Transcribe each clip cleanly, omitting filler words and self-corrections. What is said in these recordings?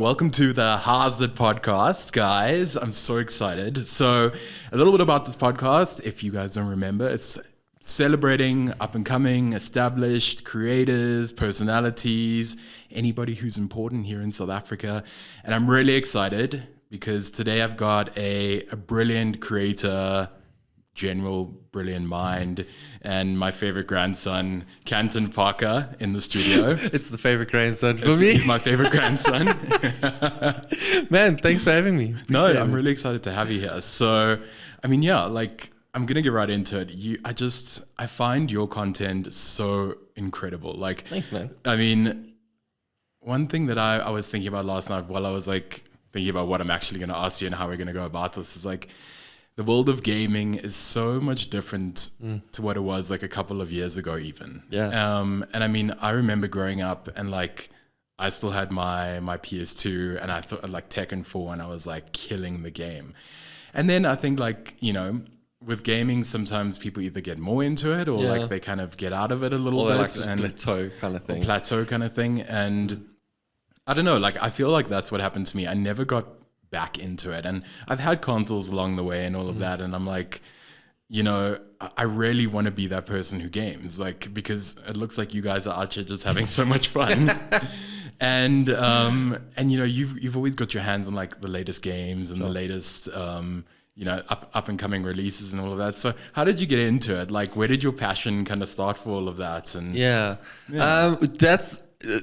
Welcome to the Haaizit podcast, guys. I'm so excited. So, a little bit about this podcast, if you guys don't remember, it's celebrating up-and-coming, established creators, personalities, anybody who's important here in South Africa. And I'm really excited because today I've got a brilliant creator, general brilliant mind, and my favorite grandson, Canton Parker, in the studio. It's the favorite grandson for me. He's my favorite grandson. Man, thanks for having me. No, I'm really excited to have you here. So, I'm going to get right into it. I find your content so incredible. Thanks, man. One thing that I was thinking about last night while I was thinking about what I'm actually going to ask you and how we're going to go about this is the world of gaming is so much different to what it was a couple of years ago even. Yeah. I remember growing up and I still had my PS2 and I thought Tekken 4 and I was killing the game. And then I think with gaming, sometimes people either get more into it or they kind of get out of it a little bit. And plateau kind of thing. Plateau kind of thing. And I don't know, I feel that's what happened to me. I never got back into it. And I've had consoles along the way and all of that. And I'm I really want to be that person who games, because it looks like you guys are out here just having so much fun. And you've always got your hands on the latest games and the latest, up and coming releases and all of that. So how did you get into it? Where did your passion kind of start for all of that? And that's a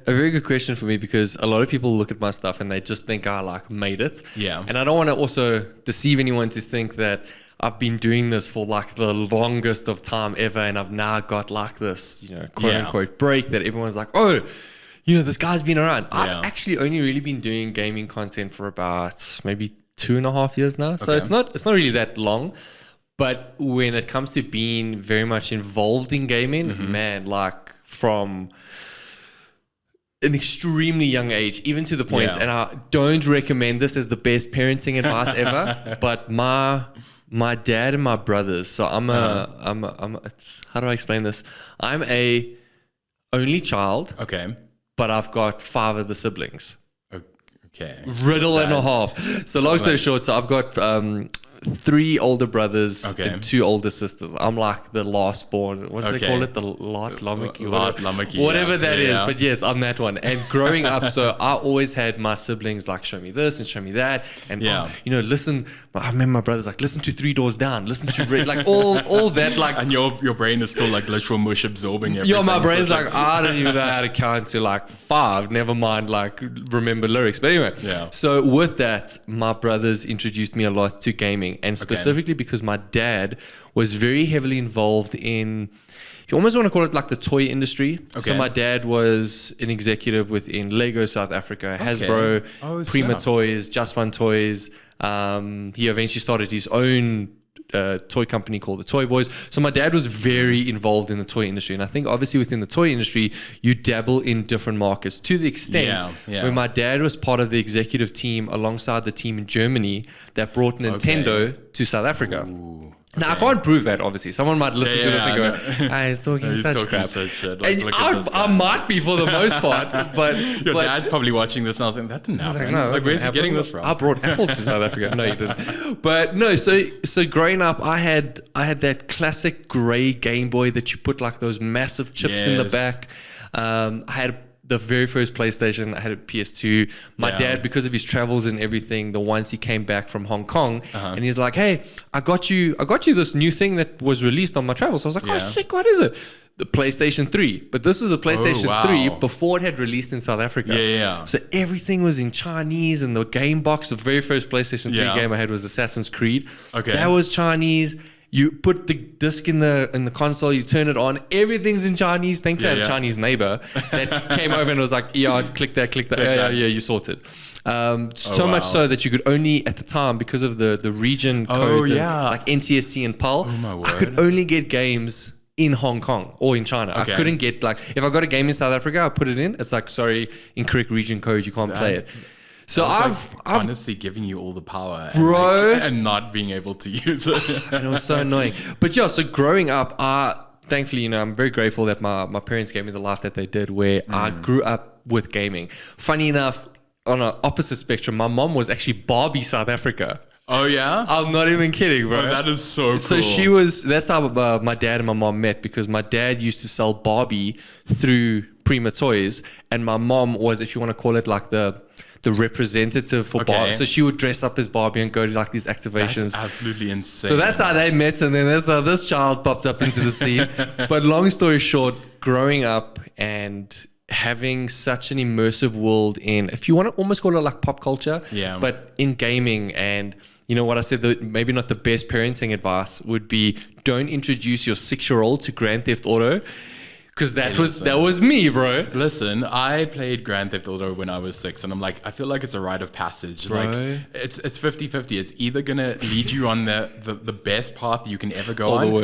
very good question for me, because a lot of people look at my stuff and they just think I made it. Yeah. And I don't want to also deceive anyone to think that I've been doing this for the longest of time ever, and I've now got this, quote unquote break that everyone's oh, this guy's been around. I've actually only really been doing gaming content for about maybe 2.5 years now. So it's not really that long. But when it comes to being very much involved in gaming, man, from an extremely young age, even to the point, and I don't recommend this as the best parenting advice ever, but my dad and my brothers, so I'm how do I explain this? I'm a only child. Okay. But I've got 5 of the siblings. Okay. Riddle and a half. So long story short, so I've got 3 older brothers and 2 older sisters. I'm the last born. What do they call it? The Lot Lamaki. Whatever that is. But yes, I'm that one. And growing up, so I always had my siblings show me this and show me that. And listen. I remember my brother's listen to 3 Doors Down. Listen to Red. all that. And your brain is still literal mush absorbing everything. My brain's I don't even know how to count to 5. Never mind remember lyrics. But anyway. So with that, my brothers introduced me a lot to gaming. And specifically because my dad was very heavily involved in, you almost want to call it the toy industry. So my dad was an executive within Lego South Africa, Hasbro, Prima Toys, Just Fun Toys. He eventually started his own toy company called the Toy Boys. So my dad was very involved in the toy industry. And I think obviously within the toy industry, you dabble in different markets to the extent where my dad was part of the executive team alongside the team in Germany that brought Nintendo to South Africa. Ooh. Now, I can't prove that, obviously. Someone might listen to this and go, he's talking such crap. Shit. I might be for the most part, but... Your dad's probably watching this now saying, that didn't happen. No, where's he getting this from? I brought Apple to South Africa. No, you didn't. But no, so growing up, I had that classic grey Game Boy that you put those massive chips in the back. I had the very first PlayStation. I had a PS2. My dad, because of his travels and everything, the ones he came back from Hong Kong, and he's hey, I got you this new thing that was released on my travels. So I was oh, sick, what is it? The PlayStation 3. But this was a PlayStation 3 before it had released in South Africa. So everything was in Chinese, and the game box, the very first PlayStation 3 game I had was Assassin's Creed. That was Chinese. You put the disc in the console, you turn it on, everything's in Chinese. Thankfully, I had a Chinese neighbor that came over and was click that. You sorted. So much so that you could only, at the time, because of the region codes, NTSC and PAL, I could only get games in Hong Kong or in China. I couldn't get, if I got a game in South Africa, I put it in, it's sorry, incorrect region code, you can't play it. So I've honestly giving you all the power, bro, and not being able to use it. And it was so annoying. But so growing up, thankfully, I'm very grateful that my parents gave me the life that they did, where I grew up with gaming. Funny enough, on an opposite spectrum. My mom was actually Barbie South Africa. Oh yeah, I'm not even kidding, bro. oh, that is so cool. So that's how my dad and my mom met, because my dad used to sell Barbie through Prima Toys, and my mom was, if you want to call it, like the representative for Barbie. So she would dress up as Barbie and go to like these activations. That's absolutely insane. So that's how they met, and then that's how this child popped up into the scene. But long story short, growing up and having such an immersive world in, if you want to almost call it like pop culture, but in gaming. And you know what I said, maybe not the best parenting advice would be, don't introduce your 6-year-old to Grand Theft Auto, because that was me, bro. Listen, I played Grand Theft Auto when I was 6, and I'm like, I feel like it's a rite of passage. Bro. Like it's 50-50. It's either gonna lead you on the best path you can ever go on, or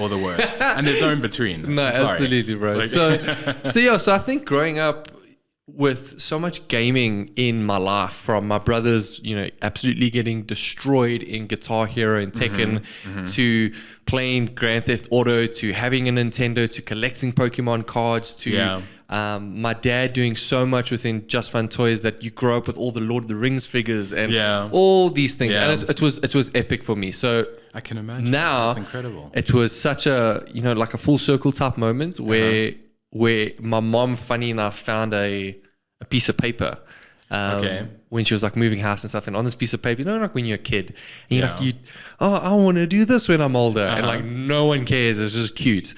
the worst. And there's no in between. No, absolutely, bro. Like, So I think growing up with so much gaming in my life, from my brothers, you know, absolutely getting destroyed in Guitar Hero and Tekken, to playing Grand Theft Auto, to having a Nintendo, to collecting Pokemon cards, to my dad doing so much within Just Fun Toys that you grow up with all the Lord of the Rings figures and all these things. And it was epic for me. So I can imagine. Now that's incredible. It was such a, you know, like a full circle type moment where my mom, funny enough, found a piece of paper when she was like moving house and stuff, and on this piece of paper, you know, like when you're a kid and you're like, I want to do this when I'm older, and like no one cares, it's just cute.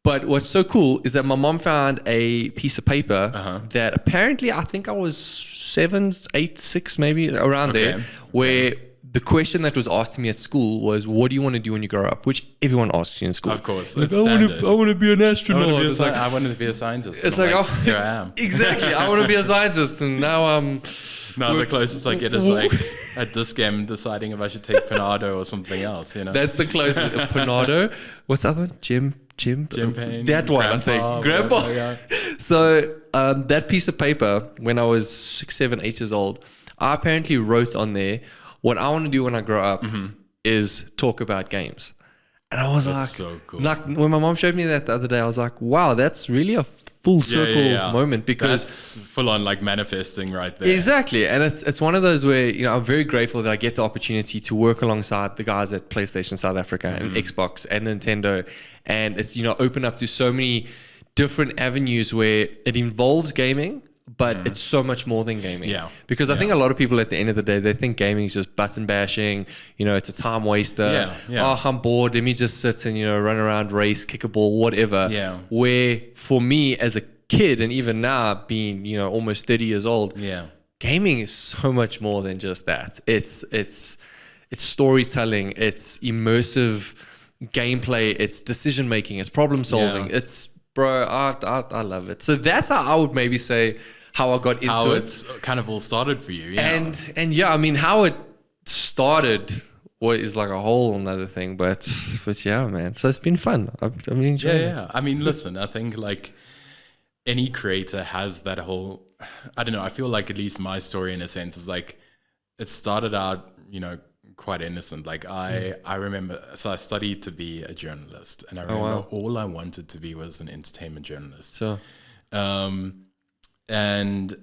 But what's so cool is that my mom found a piece of paper that apparently, I think I was 7, 8, 6 maybe, around there, where the question that was asked to me at school was, what do you want to do when you grow up? Which everyone asks you in school. Of course. Like, I want to be an astronaut. I wanted to be a scientist. It's like, oh, here I am. Exactly. I want to be a scientist. And now I'm... No, the closest I get is like at this game deciding if I should take Panado or something else, you know? That's the closest. Panado. What's the other one? Jim Payne. That one, I think. Grandpa. Yeah. So that piece of paper, when I was 6, 7, 8 years old, I apparently wrote on there, what I want to do when I grow up is talk about games. And I was so cool. Like when my mom showed me that the other day, I was like, wow, that's really a full circle moment, because that's full on like manifesting right there. Exactly. And it's one of those where, you know, I'm very grateful that I get the opportunity to work alongside the guys at PlayStation South Africa and Xbox and Nintendo. And it's, you know, open up to so many different avenues where it involves gaming, but it's so much more than gaming. Yeah. Because I think a lot of people at the end of the day, they think gaming is just button bashing, you know, it's a time waster. Oh, I'm bored, let me just sit and, you know, run around, race, kick a ball, whatever. Yeah. Where for me as a kid, and even now being, you know, almost 30 years old, gaming is so much more than just that. It's storytelling, it's immersive gameplay, it's decision making, it's problem solving. It's, bro, I love it. So that's how I would maybe say how I got into how it. It's kind of all started for you. Yeah. And yeah, I mean, how it started is like a whole another thing. But yeah, man. So it's been fun. I've been enjoying it. Yeah. I mean, listen, I think like any creator has that whole, I don't know, I feel like at least my story in a sense is like, it started out, you know, quite innocent. Like I remember, so I studied to be a journalist, and I remember all I wanted to be was an entertainment journalist. So, and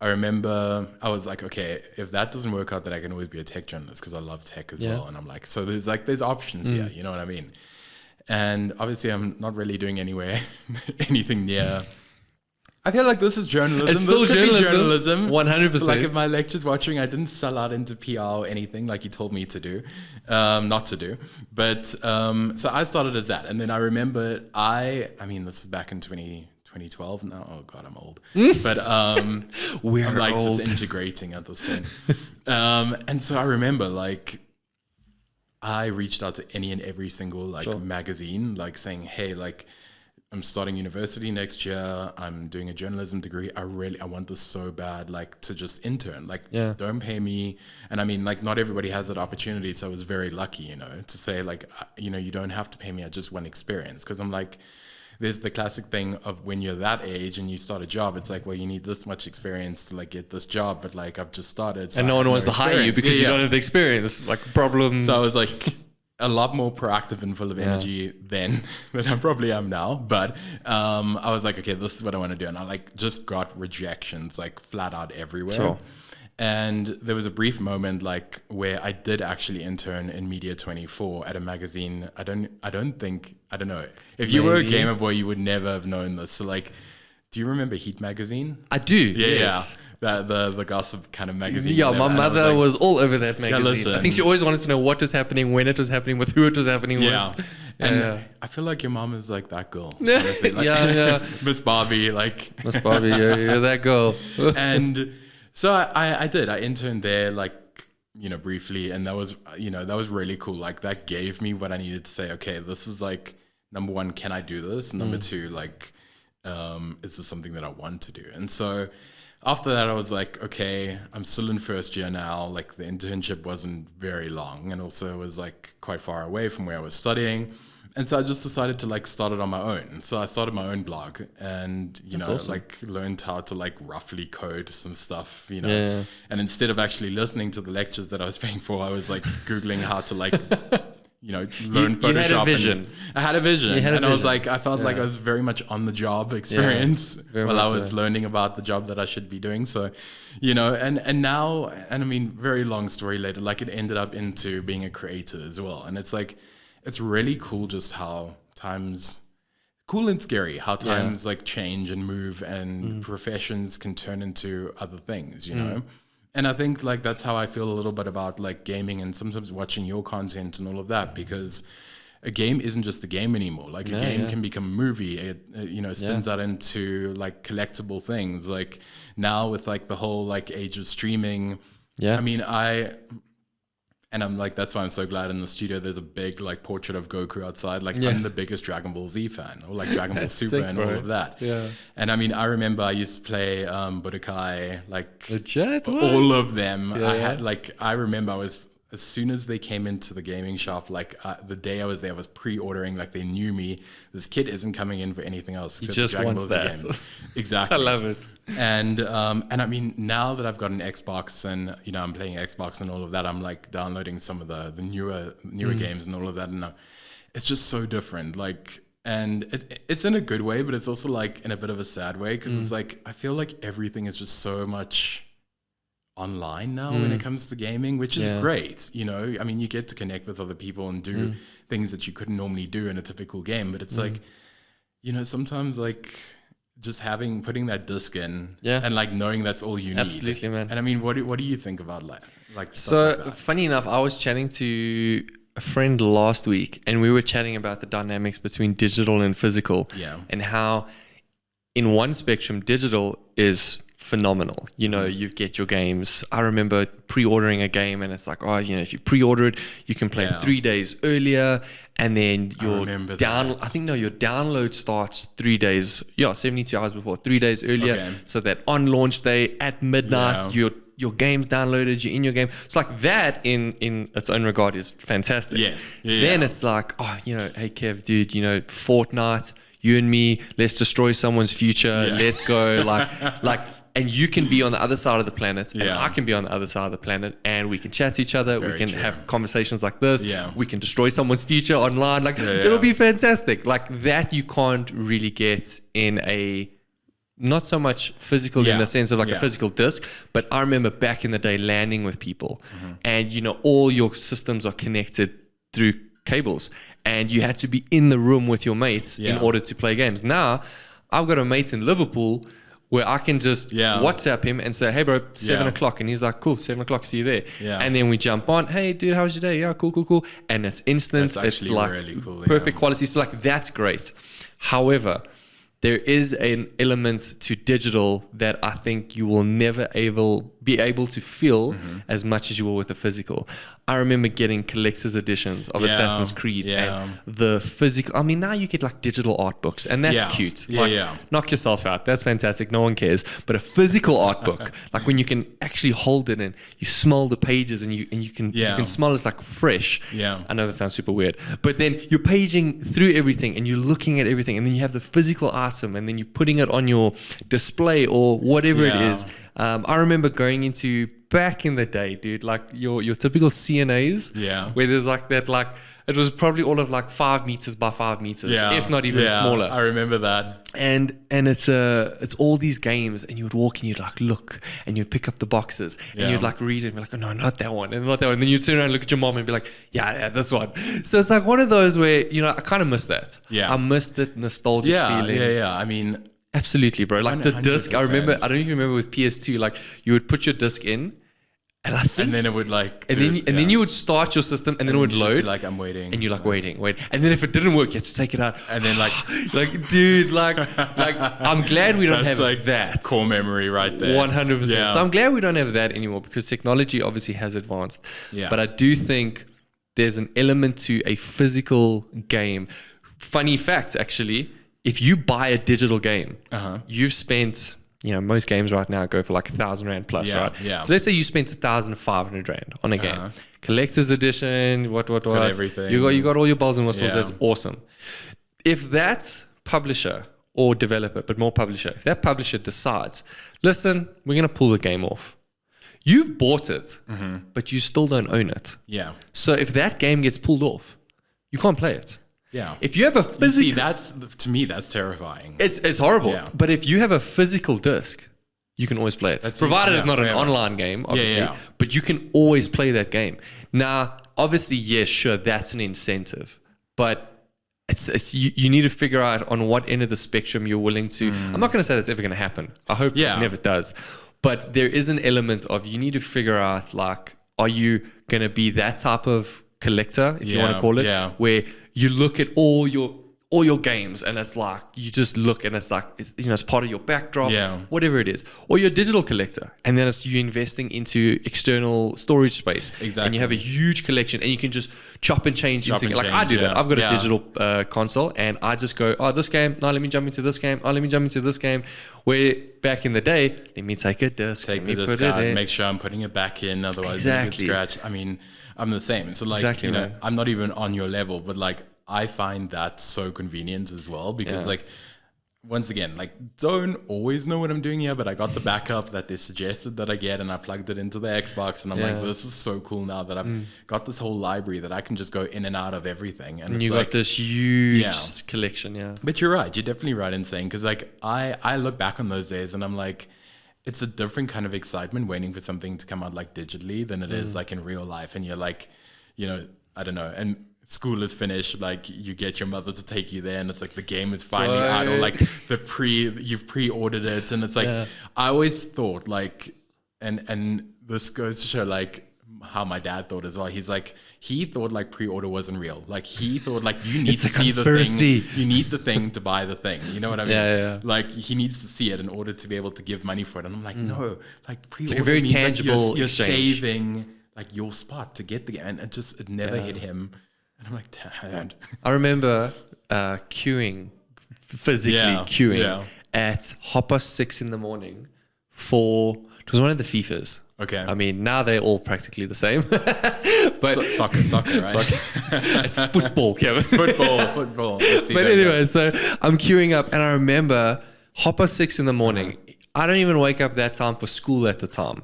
I remember I was like, okay, if that doesn't work out, then I can always be a tech journalist, because I love tech as well. And I'm like, so there's options here, you know what I mean? And obviously I'm not really doing anything near. I feel like this is journalism. It's still journalism. 100%. Like if my lecture's watching, I didn't sell out into PR or anything like he told me to do, not to do. But so I started as that. And then I remember I mean, this is back in 2012 now. Oh God, I'm old. But I'm like old. Disintegrating at this point. And so I remember like I reached out to any and every single like magazine, like saying, hey, like, I'm starting university next year. I'm doing a journalism degree. I want this so bad, like to just intern, like don't pay me. And I mean, like not everybody has that opportunity. So I was very lucky, you know, to say like, you know, you don't have to pay me. I just want experience. Cause I'm like, there's the classic thing of when you're that age and you start a job, it's like, well, you need this much experience to like get this job. But like, I've just started. So and no one wants to hire you because you don't have the experience, like problem. So I was like, a lot more proactive and full of energy then than I probably am now. But I was like, okay, this is what I want to do. And I like just got rejections like flat out everywhere. And there was a brief moment like where I did actually intern in Media 24 at a magazine. I don't know. If you were a gamer boy, you would never have known this. So like, do you remember Heat magazine? I do. Yeah. The gossip kind of magazine. Yeah, whatever. my mother was all over that magazine. listen. I think she always wanted to know what was happening, when it was happening, with who it was happening with. And I feel like your mom is like that girl. Honestly. Like, yeah. Miss Barbie, like. Miss Barbie, you're that girl. And so I did. I interned there, like, briefly, and that was really cool. Like, that gave me what I needed to say, okay, this is like, number one, can I do this? Number two, like, is this something that I want to do? And so after that, I was like, okay, I'm still in first year now. Like, the internship wasn't very long, and also it was like quite far away from where I was studying. And so I just decided to like start it on my own. So I started my own blog, and awesome. Like learned how to like roughly code some stuff, And instead of actually listening to the lectures that I was paying for, I was like Googling how to like learn Photoshop. You had a vision. I had a vision. I was like, I felt like I was very much on the job experience while I was learning about the job that I should be doing. So, and now, and I mean, very long story later, like it ended up into being a creator as well. And it's like, it's really cool just how times, cool and scary, how times like change and move, and professions can turn into other things, you know? And I think like that's how I feel a little bit about like gaming and sometimes watching your content and all of that, because a game isn't just a game anymore. Like a game can become a movie. It spins out into like collectible things. Like now with like the whole like age of streaming. Yeah. I mean, and I'm like, that's why I'm so glad in the studio there's a big like portrait of Goku outside. Like I'm the biggest Dragon Ball Z fan, or like Dragon Ball Super, and all of that. Yeah. And I mean, I remember I used to play Budokai, like all of them. I remember as soon as they came into the gaming shop, like the day I was there, I was pre-ordering, like they knew me. This kid isn't coming in for anything else. He just wants that. Game. Exactly. I love it. And I mean, now that I've got an Xbox and, I'm playing Xbox and all of that, I'm like downloading some of the newer games and all of that. And it's just so different. Like, and it's in a good way, but it's also like in a bit of a sad way, because it's like, I feel like everything is just so much online now when it comes to gaming, which is great. I mean, you get to connect with other people and do things that you couldn't normally do in a typical game, but it's like, sometimes like just putting that disc in and like knowing that's all you need. Absolutely, man. And I mean, what do you think about like so like that? Funny enough, I was chatting to a friend last week, and we were chatting about the dynamics between digital and physical, and how in one spectrum digital is phenomenal. You get your games. I remember pre-ordering a game, and it's like, if you pre-order it, you can play it 3 days earlier, and then your download starts 3 days, 72 hours before, 3 days earlier, so that on launch day at midnight, your game's downloaded, you're in your game. It's like that in its own regard is fantastic. Yes. Then it's like, hey Kev, dude, Fortnite, you and me, let's destroy someone's future. Let's go, like. And you can be on the other side of the planet, and I can be on the other side of the planet, and we can chat to each other. We can have conversations like this. Yeah. We can destroy someone's future online. Like it'll be fantastic. Like that you can't really get in a, not so much physical in the sense of like a physical disc, but I remember back in the day landing with people, and all your systems are connected through cables, and you had to be in the room with your mates in order to play games. Now, I've got a mate in Liverpool where I can just WhatsApp him and say, hey bro, 7 o'clock. And he's like, cool, 7 o'clock, see you there. Yeah. And then we jump on, hey dude, how was your day? Yeah, cool. And it's instant. It's like really cool, perfect quality. So like, that's great. However, there is an element to digital that I think you will never be able to feel as much as you will with the physical. I remember getting collector's editions of Assassin's Creed and the physical. I mean, now you get like digital art books, and that's cute. Knock yourself out. That's fantastic. No one cares. But a physical art book, like when you can actually hold it and you smell the pages and you can smell it's like fresh. Yeah. I know that sounds super weird, but then you're paging through everything and you're looking at everything, and then you have the physical item, and then you're putting it on your display or whatever it is. I remember going into back in the day, dude, like your typical CNAs, where there's like that, like it was probably all of like 5 meters by 5 meters, if not even smaller. I remember that. And it's all these games, and you would walk and you'd like look, and you'd pick up the boxes, and you'd like read it and be like, oh no, not that one, and not that one. And then you'd turn around and look at your mom and be like, yeah, this one. So it's like one of those where, you know, I kind of miss that. I miss that nostalgic feeling. I mean, absolutely, bro. Like the 100%. disc, I remember, I don't even remember with PS2, like you would put your disc in, and then it would like, then you would start your system, and then it would load. Like, I'm waiting, and you're like waiting, and then if it didn't work, you had to take it out, and then like, dude, like I'm glad we don't have like that core memory right there. 100%. So I'm glad we don't have that anymore, because technology obviously has advanced. But I do think there's an element to a physical game. Funny fact, actually, if you buy a digital game, you've spent, you know, most games right now go for like R1,000 plus, right? So let's say you spent R1,500 on a game, collector's edition, what, got everything. You got all your bells and whistles. That's awesome. If that publisher or developer, but more publisher, if that publisher decides, listen, we're going to pull the game off, you've bought it, but you still don't own it. So if that game gets pulled off, you can't play it. If you have a physical, to me, that's terrifying. It's horrible. But if you have a physical disc, you can always play it. Provided it's not an online game, obviously. But you can always play that game. Now, obviously, yes, sure, that's an incentive. But you need to figure out on what end of the spectrum you're willing to. I'm not going to say that's ever going to happen. I hope it never does. But there is an element of, you need to figure out, like, are you going to be that type of collector, if you want to call it, where you look at all your games, and it's like, you just look, and it's like, it's part of your backdrop, whatever it is. Or you're a digital collector, and then it's you investing into external storage space, and you have a huge collection, and you can just chop and change into, like I do that. I've got a digital console, and I just go, oh, this game, no, let me jump into this game, oh, let me jump into this game. Where back in the day, let me take a disc, take the disc out, make sure I'm putting it back in, otherwise it gets scratched. I mean, I'm the same. So like, you know, I'm not even on your level, but like, I find that so convenient as well, because like, once again, like, don't always know what I'm doing here, but I got the backup that they suggested that I get, and I plugged it into the Xbox, and I'm like, this is so cool now that I've got this whole library that I can just go in and out of everything. And you got this huge collection. But you're right. You're definitely right in saying, because like, I look back on those days and I'm like, it's a different kind of excitement waiting for something to come out like digitally than it is like in real life. And you're like, you know, I don't know. And school is finished, like you get your mother to take you there, and it's like the game is finally out, or like you've pre-ordered it, and it's like I always thought like, and this goes to show like how my dad thought as well. He's like, he thought like pre-order wasn't real. Like he thought like you need to see the thing. You need the thing to buy the thing. You know what I mean? Like he needs to see it in order to be able to give money for it. And I'm like, no, like pre-order it's like a very means tangible like you're saving like your spot to get the game. And it never hit him. And I'm like, Dad. I remember physically queuing at 6:30 in the morning for, it was one of the FIFAs. Okay. I mean, now they're all practically the same. But soccer, right? It's football, Kevin. Football. But anyway, so I'm queuing up, and I remember 6:30 in the morning. I don't even wake up that time for school at the time.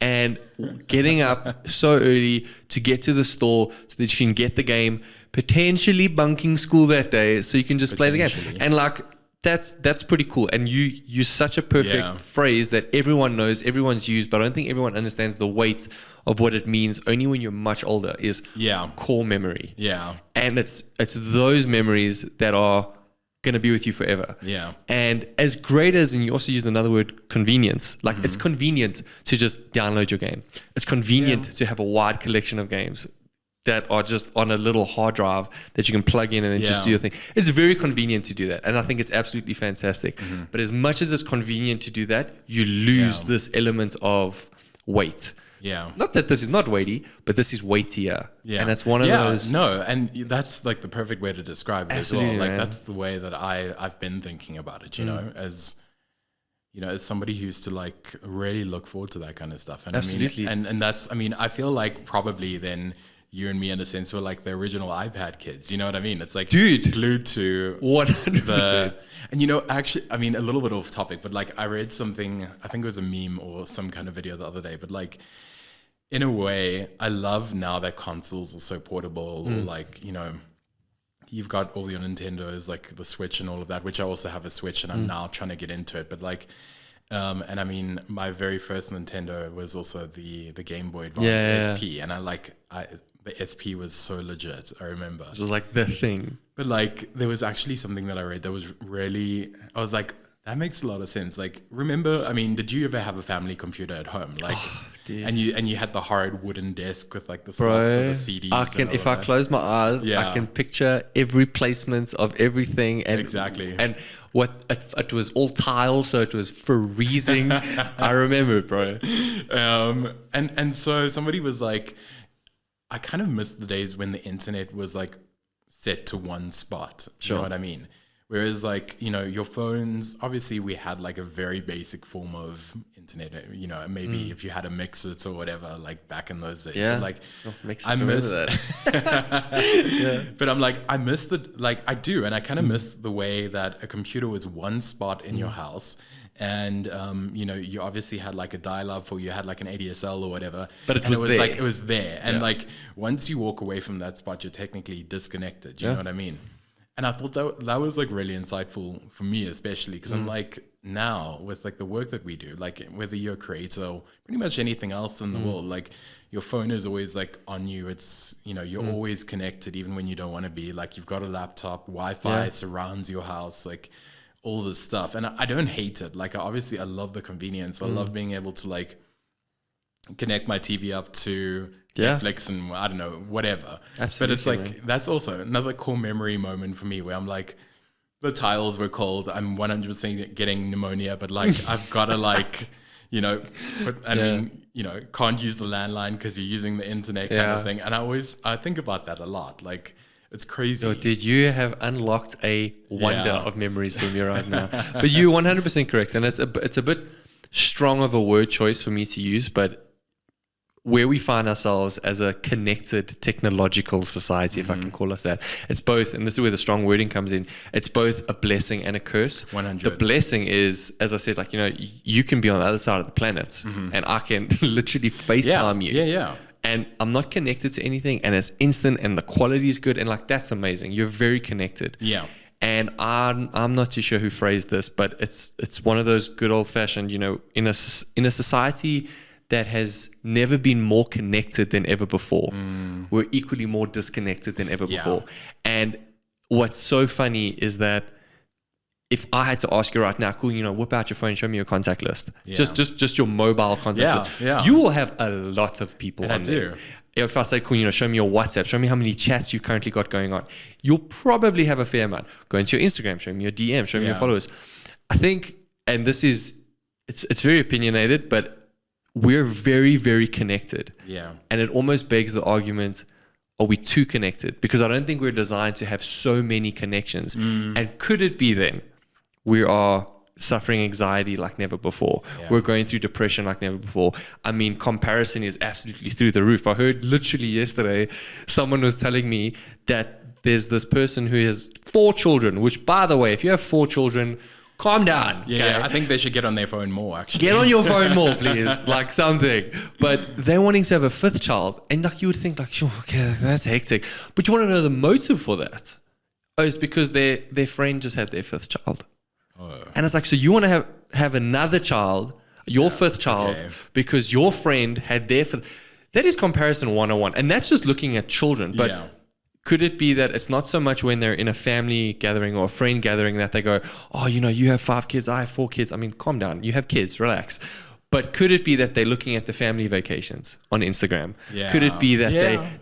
And getting up so early to get to the store so that you can get the game, potentially bunking school that day so you can just play the game. And like, that's pretty cool. And you use such a perfect phrase that everyone knows, everyone's used, but I don't think everyone understands the weight of what it means only when you're much older, is core memory. And it's those memories that are going to be with you forever. And as great as, and you also used another word, convenience, like it's convenient to just download your game. It's convenient to have a wide collection of games that are just on a little hard drive that you can plug in and then just do your thing. It's very convenient to do that. And I think it's absolutely fantastic. But as much as it's convenient to do that, you lose this element of weight. Not that this is not weighty, but this is weightier. And that's one of those. No, and that's like the perfect way to describe it as well. Like that's the way that I've been thinking about it, you know, as you know, as somebody who used to like really look forward to that kind of stuff. And absolutely. I mean, and that's, I mean, I feel like probably then you and me in a sense were like the original iPad kids. You know what I mean? It's like Dude, glued to 100%. and you know, actually, I mean, a little bit off topic, but like I read something, I think it was a meme or some kind of video the other day, but like in a way, I love now that consoles are so portable, or like, you know, you've got all your Nintendos, like the Switch and all of that, which I also have a Switch and I'm now trying to get into it. But like, and I mean, my very first Nintendo was also the Game Boy Advance SP, and the SP was so legit. I remember It was like the thing. but like, there was actually something that I read that was really, I was like, that makes a lot of sense. Like, remember, I mean, did you ever have a family computer at home? Like, and you had the hard wooden desk with like the slots for the CDs. I can, if I close my eyes, I can picture every placement of everything. And exactly. And what it was all tile, so it was freezing. I remember it, bro. And so somebody was like, I kind of miss the days when the internet was like set to one spot. Sure. You know what I mean? Whereas like, you know, your phones, obviously we had like a very basic form of internet, you know, maybe if you had a Mix-It or whatever, like back in those days. Yeah. But like, I miss that. But I'm like, I miss I do. And I kind of miss the way that a computer was one spot in your house. And, you know, you obviously had like a dial-up, or you had like an ADSL or whatever. But it was there. Like, it was there. And like, once you walk away from that spot, you're technically disconnected. You know what I mean? And I thought that was like really insightful for me, especially because I'm like, now with like the work that we do, like whether you're a creator or pretty much anything else in the world, like your phone is always like on you. It's, you know, you're always connected even when you don't want to be. Like, you've got a laptop, Wi-Fi surrounds your house, like all this stuff. And I don't hate it. Like, I love the convenience. I love being able to like connect my TV up to Netflix and I don't know, whatever. Absolutely, but it's like, that's also another core memory moment for me where I'm like, the tiles were cold. I'm 100% getting pneumonia, but like, I've got to like, you know, mean, you know, can't use the landline because you're using the internet kind of thing. And I think about that a lot. Like, it's crazy. So did you have unlocked a wonder of memories for me right now? But you're 100% correct. And it's a bit strong of a word choice for me to use, but where we find ourselves as a connected technological society, if I can call us that, it's both, and this is where the strong wording comes in, it's both a blessing and a curse. 100. The blessing is, as I said, like, you know, you can be on the other side of the planet and I can literally FaceTime you. Yeah. And I'm not connected to anything, and it's instant, and the quality is good, and like, that's amazing. You're very connected. Yeah. And I'm not too sure who phrased this, but it's one of those good old fashioned, you know, in a society that has never been more connected than ever before. We're equally more disconnected than ever before. And what's so funny is that if I had to ask you right now, cool, you know, whip out your phone, show me your contact list. Just your mobile contact list. Yeah. You will have a lot of people And on I there. do. If I say, cool, you know, show me your WhatsApp, show me how many chats you currently got going on, you'll probably have a fair amount. Go into your Instagram, show me your DM, show me your followers. I think, and this is, it's very opinionated, but we're very, very connected. Yeah. And it almost begs the argument, are we too connected? Because I don't think we're designed to have so many connections. And could it be then we are suffering anxiety like never before? We're going through depression like never before. I mean, comparison is absolutely through the roof. I heard literally yesterday, someone was telling me that there's this person who has 4 children, which, by the way, if you have 4 children, calm down. Yeah, okay? I think they should get on their phone more, actually. Get on your phone more, please. Like something. But they're wanting to have a 5th child. And like, you would think like, sure, okay, that's hectic. But you want to know the motive for that. Oh, it's because their friend just had their 5th child. And it's like, so you want to have another child, your 5th child, because your friend had their 5th. That is comparison 101. And that's just looking at children. But could it be that it's not so much when they're in a family gathering or a friend gathering that they go, oh, you know, you have 5 kids, I have 4 kids. I mean, calm down. You have kids, relax. But could it be that they're looking at the family vacations on Instagram? Could it be that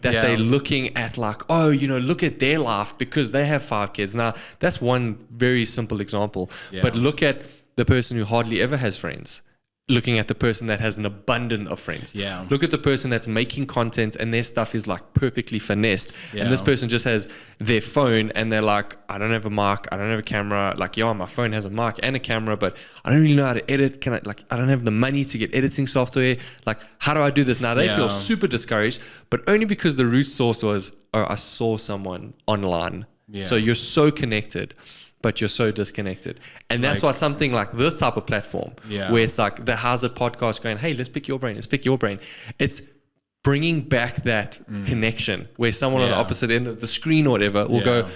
they're looking at like, oh, you know, look at their life because they have 5 kids. Now, that's one very simple example. But look at the person who hardly ever has friends. looking at the person that has an abundance of friends. Yeah. Look at the person that's making content and their stuff is like perfectly finessed. Yeah. And this person just has their phone and they're like, I don't have a mic, I don't have a camera. Like, yeah, my phone has a mic and a camera, but I don't really know how to edit. I don't have the money to get editing software. Like, how do I do this? Now they feel super discouraged, but only because the root source was, oh, I saw someone online. Yeah. So you're so connected, but you're so disconnected. And that's why something like this type of platform, where it's like the Haaizit podcast going, hey, let's pick your brain. It's bringing back that connection where someone on the opposite end of the screen or whatever will go,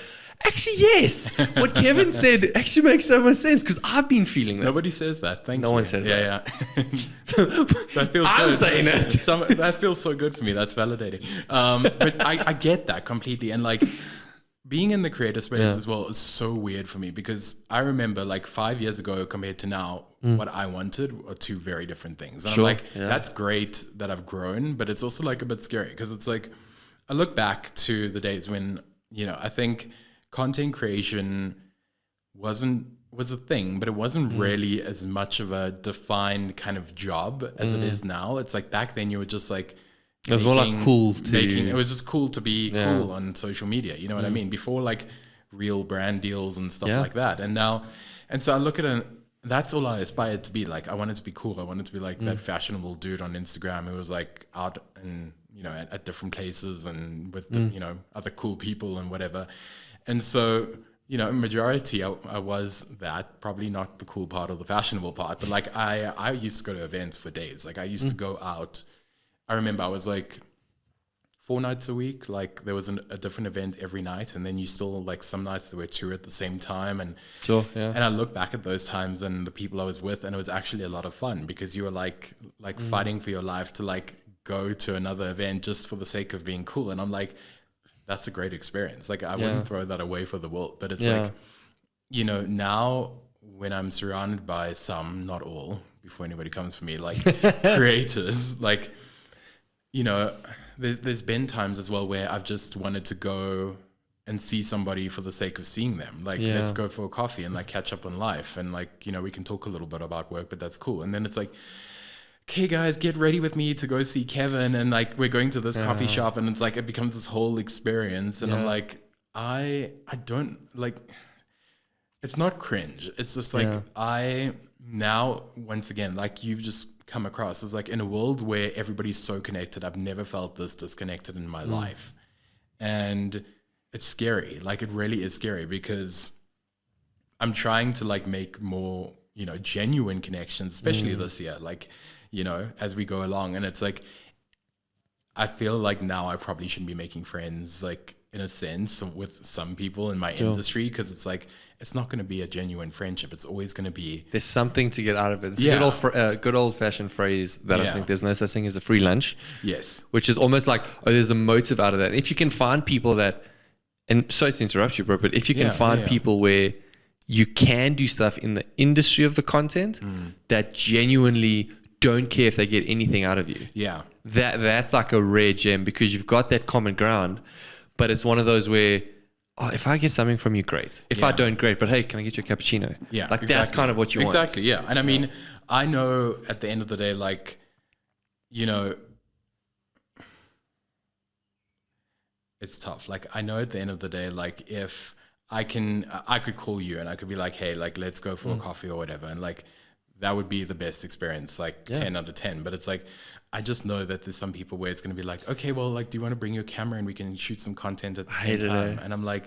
actually, yes, what Kevin said actually makes so much sense because I've been feeling that. Nobody says that. Thank you. No one says that. Yeah. That feels I'm good. saying it. That feels so good for me. That's validating. But I get that completely. And like, being in the creator space as well is so weird for me because I remember like 5 years ago compared to now, what I wanted are two very different things. And I'm like, that's great that I've grown, but it's also like a bit scary because it's like, I look back to the days when, you know, I think content creation was a thing, but it wasn't really as much of a defined kind of job as it is now. It's like back then you were just like, it was more like cool to it was just cool to be cool on social media. You know what I mean? Before like real brand deals and stuff like that. And so I look at it, that's all I aspired to be like. I wanted to be cool. I wanted to be like that fashionable dude on Instagram who was like out and, you know, at different places and with, you know, other cool people and whatever. And so, you know, majority I was that, probably not the cool part or the fashionable part, but like I used to go to events for days. Like I used to go out. I remember I was like 4 nights a week, like there was a different event every night, and then you still like some nights there were 2 at the same time, and and I look back at those times and the people I was with, and it was actually a lot of fun because you were like fighting for your life to like go to another event just for the sake of being cool. And I'm like, that's a great experience. Like I wouldn't throw that away for the world, but it's like, you know, now when I'm surrounded by some, not all, before anybody comes for me, like creators, like, you know, there's been times as well where I've just wanted to go and see somebody for the sake of seeing them. Like, let's go for a coffee and like catch up on life. And like, you know, we can talk a little bit about work, but that's cool. And then it's like, okay, guys, get ready with me to go see Kevin. And like, we're going to this coffee shop, and it's like, it becomes this whole experience. And I'm like, I don't like, it's not cringe. It's just like, I now, once again, like you've just come across, is like in a world where everybody's so connected, I've never felt this disconnected in my life. And it's scary. Like it really is scary because I'm trying to like make more, you know, genuine connections, especially this year, like, you know, as we go along. And it's like, I feel like now I probably shouldn't be making friends, like in a sense, with some people in my industry, because it's like, it's not going to be a genuine friendship. It's always going to be... There's something to get out of it. It's a good old-fashioned phrase that I think there's no such thing as a free lunch. Yes. Which is almost like, oh, there's a motive out of that. If you can find people that... And sorry to interrupt you, bro, but if you can find people where you can do stuff in the industry of the content that genuinely don't care if they get anything out of you. Yeah. That's like a rare gem because you've got that common ground, but it's one of those where... Oh, if I get something from you, great. If I don't, great. But hey, can I get you a cappuccino? Yeah, like that's kind of what you want. Exactly, yeah. And I mean, I know at the end of the day, like, you know, it's tough. Like, I know at the end of the day, like, if I could call you and I could be like, hey, like, let's go for a coffee or whatever. And like, that would be the best experience, like 10 out of 10. But it's like, I just know that there's some people where it's going to be like, okay, well, like, do you want to bring your camera and we can shoot some content at the same time? And I'm like,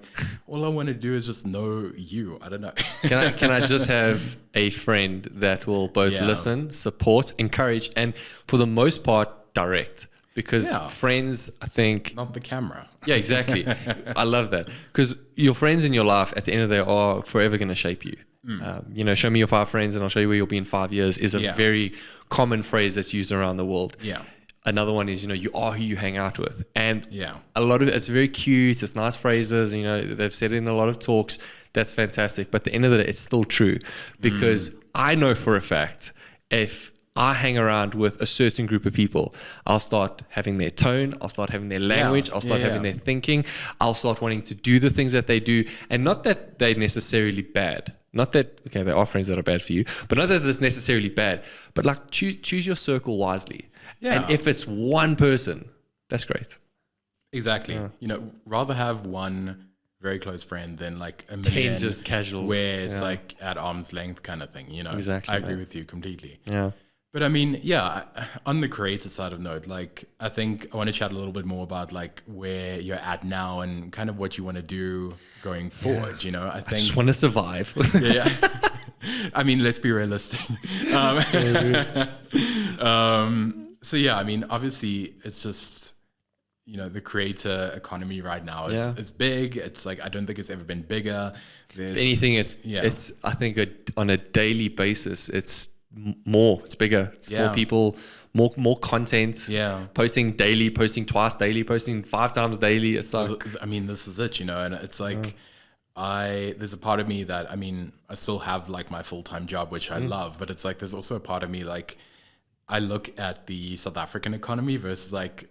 all I want to do is just know you. I don't know. Can I just have a friend that will both listen, support, encourage, and for the most part, direct? Because friends, I think... Not the camera. Yeah, exactly. I love that. Because your friends in your life, at the end of the day, are forever going to shape you. You know, show me your 5 friends and I'll show you where you'll be in 5 years is a very common phrase that's used around the world. Yeah. Another one is, you know, you are who you hang out with. And a lot of it's very cute. It's nice phrases. You know, they've said it in a lot of talks. That's fantastic. But at the end of the day, it's still true because I know for a fact if I hang around with a certain group of people, I'll start having their tone, I'll start having their language, I'll start having their thinking, I'll start wanting to do the things that they do. And not that they're necessarily bad. Not that, okay, there are friends that are bad for you, but not that it's necessarily bad, but like choose your circle wisely. Yeah. And if it's one person, that's great. Exactly. Yeah. You know, rather have one very close friend than like a million 10 just casuals. where it's like at arm's length kind of thing, you know. Exactly, I agree man. with you completely. Yeah. But I mean, yeah, on the creator side of note, like I think I want to chat a little bit more about like where you're at now and kind of what you want to do going forward. You know, I think I just want to survive. yeah. I mean, let's be realistic. So yeah, I mean, obviously it's just, you know, the creator economy right now. It's big. It's like, I don't think it's ever been bigger. If anything, it's I think on a daily basis, it's more, it's bigger. It's more people, more content. Yeah. Posting daily, posting twice daily, posting 5 times daily. It's like, I mean, this is it, you know, and it's like, there's a part of me that, I mean, I still have like my full-time job, which I love, but it's like, there's also a part of me, like, I look at the South African economy versus like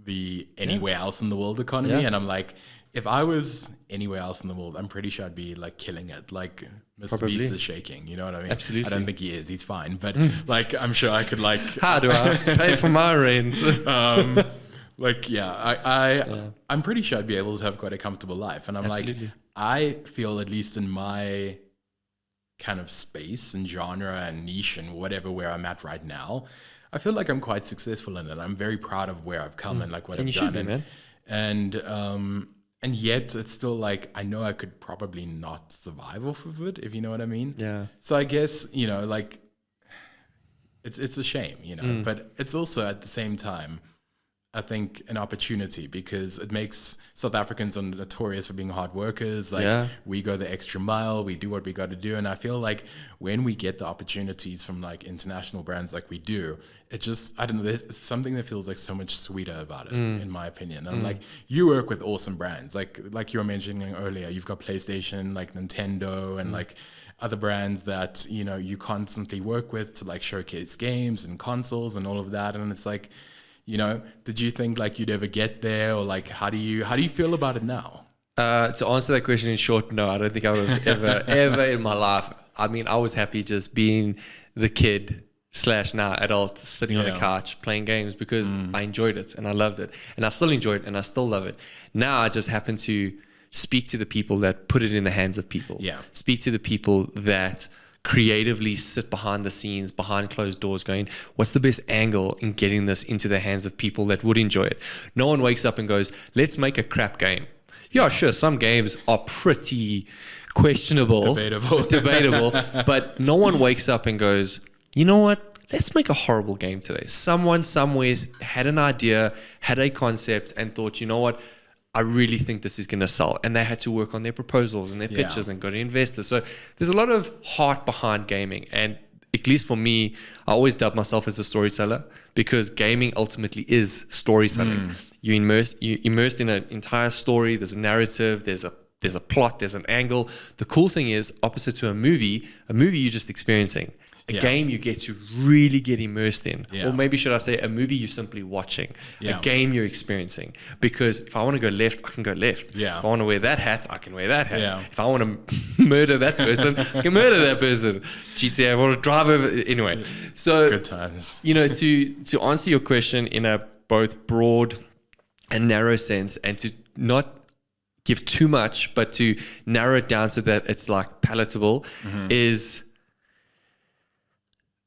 the anywhere else in the world economy. And I'm like, if I was anywhere else in the world, I'm pretty sure I'd be like killing it. Like Mr. Beast is shaking, you know what I mean? Absolutely. I don't think he is, he's fine. But like, I'm sure I could like, how do I pay for my rent? Like, I'm pretty sure I'd be able to have quite a comfortable life. And I'm like, I feel at least in my kind of space and genre and niche and whatever where I'm at right now, I feel like I'm quite successful in it. I'm very proud of where I've come and like what I've done. And yet it's still like, I know I could probably not survive off of it, if you know what I mean. Yeah. So I guess, you know, like it's a shame, you know, but it's also at the same time, I think an opportunity because it makes South Africans are notorious for being hard workers. Like we go the extra mile, we do what we got to do. And I feel like when we get the opportunities from like international brands like we do, it just, I don't know, there's something that feels like so much sweeter about it, in my opinion. And like you work with awesome brands, like you were mentioning earlier, you've got PlayStation, like Nintendo and like other brands that, you know, you constantly work with to like showcase games and consoles and all of that. And it's like, you know, did you think like you'd ever get there, or like how do you feel about it now? To answer that question in short, no, I don't think I would have ever in my life. I mean, I was happy just being the kid / now adult sitting on the couch playing games because I enjoyed it and I loved it and I still enjoy it and I still love it. Now I just happen to speak to the people that put it in the hands of people. Speak to the people that creatively sit behind the scenes, behind closed doors going, what's the best angle in getting this into the hands of people that would enjoy it? No one wakes up and goes, let's make a crap game. Yeah, sure, some games are pretty questionable, debatable, but no one wakes up and goes, you know what? Let's make a horrible game today. Someone somewhere had an idea, had a concept and thought, you know what? I really think this is going to sell. And they had to work on their proposals and their pitches and go to investors. So there's a lot of heart behind gaming. And at least for me, I always dub myself as a storyteller because gaming ultimately is storytelling. You're immersed in an entire story. There's a narrative. There's a plot. There's an angle. The cool thing is, opposite to a movie you're just experiencing. A game you get to really get immersed in. Or maybe should I say a movie you're simply watching. A game you're experiencing. Because if I want to go left, I can go left. If I want to wear that hat, I can wear that hat. If I want to murder that person, I can murder that person. GTA, I want to drive over. Anyway. So, good times. You know, to answer your question in a both broad and narrow sense and to not give too much, but to narrow it down so that it's like palatable is...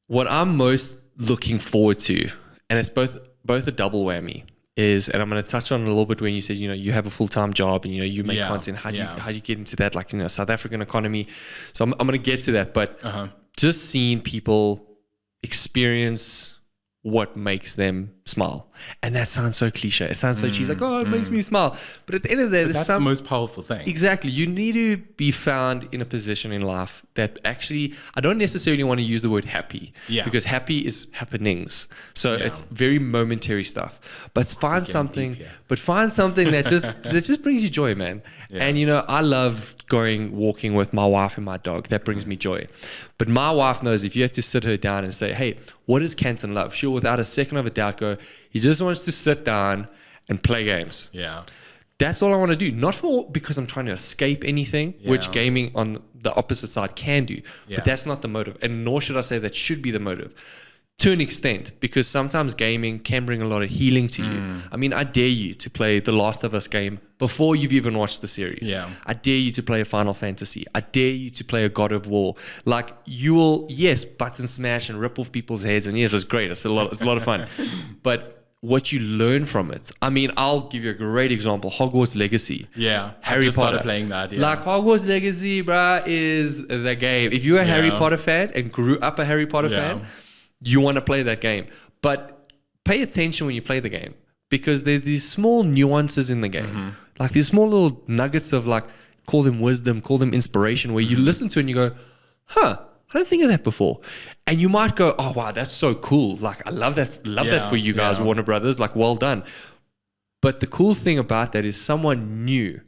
What I'm most looking forward to, and it's both a double whammy, is, and I'm going to touch on it a little bit when you said, you know, you have a full-time job and, you know, you make content. How do you get into that, like, you know, South African economy? So I'm going to get to that, but just seeing people experience what makes them smile. And that sounds so cliche. It sounds so cheesy, like, oh, it makes me smile. But at the end of the day, that's the most powerful thing. Exactly. You need to be found in a position in life that actually, I don't necessarily want to use the word happy because happy is happenings. So it's very momentary stuff. But find something that just brings you joy, man. And you know, I love walking with my wife and my dog. That brings me joy. But my wife knows if you have to sit her down and say, hey, what does Canton love? She'll without a second of a doubt go, he just wants to sit down and play games. That's all I want to do. Not because I'm trying to escape anything, which gaming on the opposite side can do. Yeah. But that's not the motive. And nor should I say that should be the motive. To an extent, because sometimes gaming can bring a lot of healing to you. I mean, I dare you to play the Last of Us game before you've even watched the series. Yeah. I dare you to play a Final Fantasy. I dare you to play a God of War. Like, you will, yes, button smash and rip off people's heads, and yes, it's great. It's a lot of fun. But what you learn from it, I mean, I'll give you a great example. Hogwarts Legacy. Yeah. Harry I just Potter. started playing that. Yeah. Like, Hogwarts Legacy, bruh, is the game. If you're a Harry Potter fan and grew up a Harry Potter fan, you want to play that game. But pay attention when you play the game, because there's these small nuances in the game. Like these small little nuggets of, like, call them wisdom, call them inspiration, where you listen to it and you go, I don't think of that before. And you might go, oh, wow, that's so cool. Like, I love that. Love that for you guys, Warner Brothers. Like, well done. But the cool thing about that is someone knew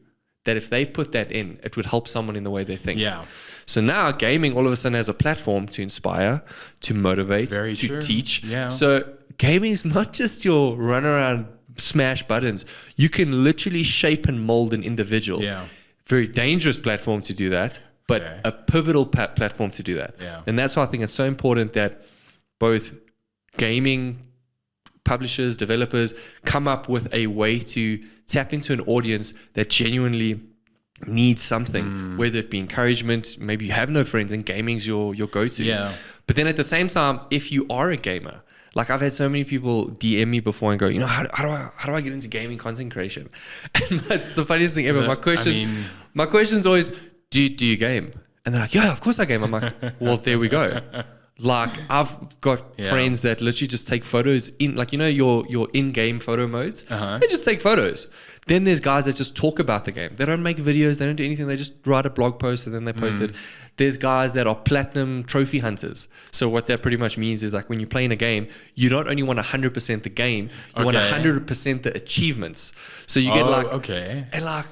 that if they put that in, it would help someone in the way they think. Yeah. So now gaming all of a sudden has a platform to inspire, to motivate, Very to true. teach. Yeah. So gaming is not just your run around, smash buttons. You can literally shape and mold an individual. Yeah. Very dangerous platform to do that, but a pivotal platform to do that. Yeah. And that's why I think it's so important that both gaming publishers, developers come up with a way to tap into an audience that genuinely needs something, whether it be encouragement, maybe you have no friends and gaming's your go-to. Yeah. But then at the same time, if you are a gamer, like I've had so many people DM me before and go, you know, how do I get into gaming content creation? And that's the funniest thing ever. My question is always, do you game? And they're like, yeah, of course I game. I'm like, well, there we go. Like, I've got friends that literally just take photos in, like, you know, your in-game photo modes. They just take photos. Then there's guys that just talk about the game. They don't make videos. They don't do anything. They just write a blog post and then they post it. There's guys that are platinum trophy hunters. So what that pretty much means is, like, when you play in a game, you not only want 100% the game, you want 100% the achievements. So you get and like,